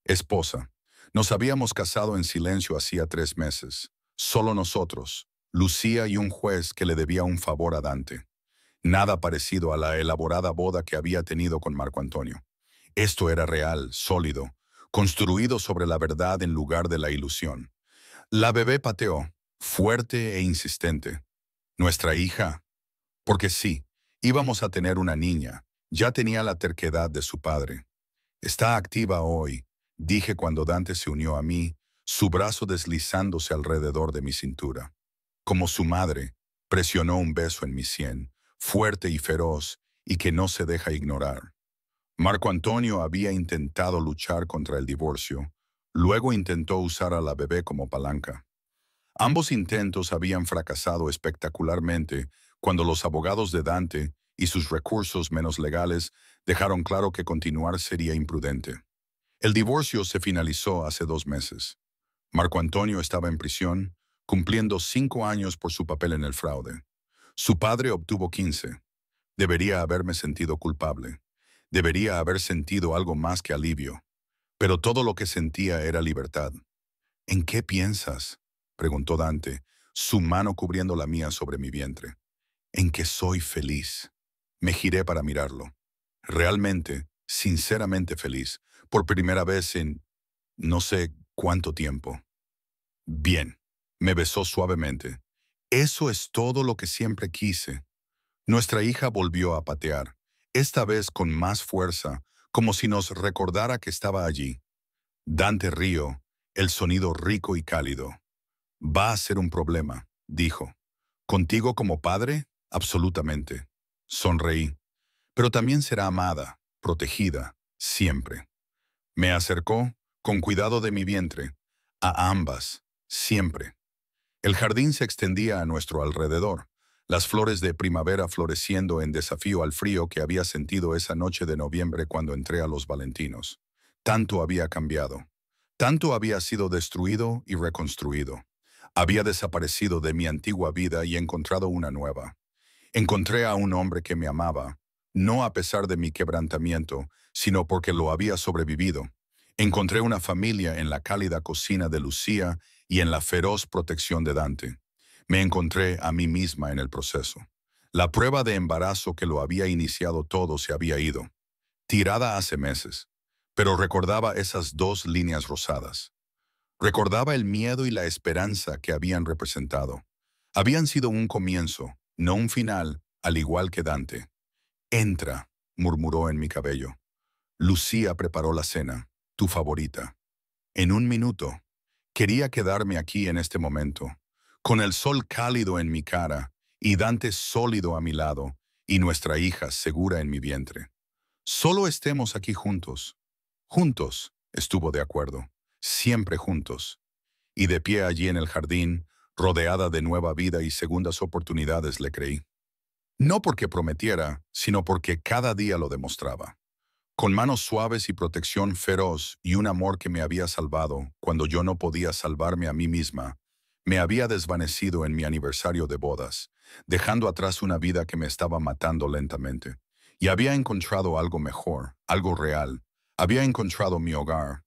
Esposa. Nos habíamos casado en silencio hacía 3 meses. Solo nosotros, Lucía y un juez que le debía un favor a Dante. Nada parecido a la elaborada boda que había tenido con Marco Antonio. Esto era real, sólido, construido sobre la verdad en lugar de la ilusión. La bebé pateó, fuerte e insistente. Nuestra hija. Porque sí, íbamos a tener una niña. Ya tenía la terquedad de su padre. Está activa hoy, dije cuando Dante se unió a mí, su brazo deslizándose alrededor de mi cintura. Como su madre, presionó un beso en mi sien, fuerte y feroz, y que no se deja ignorar. Marco Antonio había intentado luchar contra el divorcio, luego intentó usar a la bebé como palanca. Ambos intentos habían fracasado espectacularmente cuando los abogados de Dante y sus recursos menos legales dejaron claro que continuar sería imprudente. El divorcio se finalizó hace 2 meses. Marco Antonio estaba en prisión, cumpliendo 5 años por su papel en el fraude. Su padre obtuvo 15. Debería haberme sentido culpable. Debería haber sentido algo más que alivio. Pero todo lo que sentía era libertad. ¿En qué piensas?, preguntó Dante, su mano cubriendo la mía sobre mi vientre. En que soy feliz. Me giré para mirarlo. Realmente, sinceramente feliz, por primera vez en no sé cuánto tiempo. Bien, me besó suavemente. Eso es todo lo que siempre quise. Nuestra hija volvió a patear, esta vez con más fuerza, como si nos recordara que estaba allí. Dante rió, el sonido rico y cálido. Va a ser un problema, dijo. ¿Contigo como padre? Absolutamente. Sonreí. Pero también será amada, protegida, siempre. Me acercó, con cuidado de mi vientre, a ambas, siempre. El jardín se extendía a nuestro alrededor, las flores de primavera floreciendo en desafío al frío que había sentido esa noche de noviembre cuando entré a los Valentinos. Tanto había cambiado. Tanto había sido destruido y reconstruido. Había desaparecido de mi antigua vida y encontrado una nueva. Encontré a un hombre que me amaba, no a pesar de mi quebrantamiento, sino porque lo había sobrevivido. Encontré una familia en la cálida cocina de Lucía y en la feroz protección de Dante. Me encontré a mí misma en el proceso. La prueba de embarazo que lo había iniciado todo se había ido, tirada hace meses, pero recordaba esas 2 líneas rosadas. Recordaba el miedo y la esperanza que habían representado. Habían sido un comienzo, no un final, al igual que Dante. Entra, murmuró en mi cabello. Lucía preparó la cena, tu favorita. En un minuto. Quería quedarme aquí en este momento, con el sol cálido en mi cara y Dante sólido a mi lado y nuestra hija segura en mi vientre. Solo estemos aquí juntos. Juntos, estuvo de acuerdo. Siempre juntos. Y de pie allí en el jardín, rodeada de nueva vida y segundas oportunidades, le creí. No porque prometiera, sino porque cada día lo demostraba. Con manos suaves y protección feroz y un amor que me había salvado cuando yo no podía salvarme a mí misma, me había desvanecido en mi aniversario de bodas, dejando atrás una vida que me estaba matando lentamente. Y había encontrado algo mejor, algo real. Había encontrado mi hogar,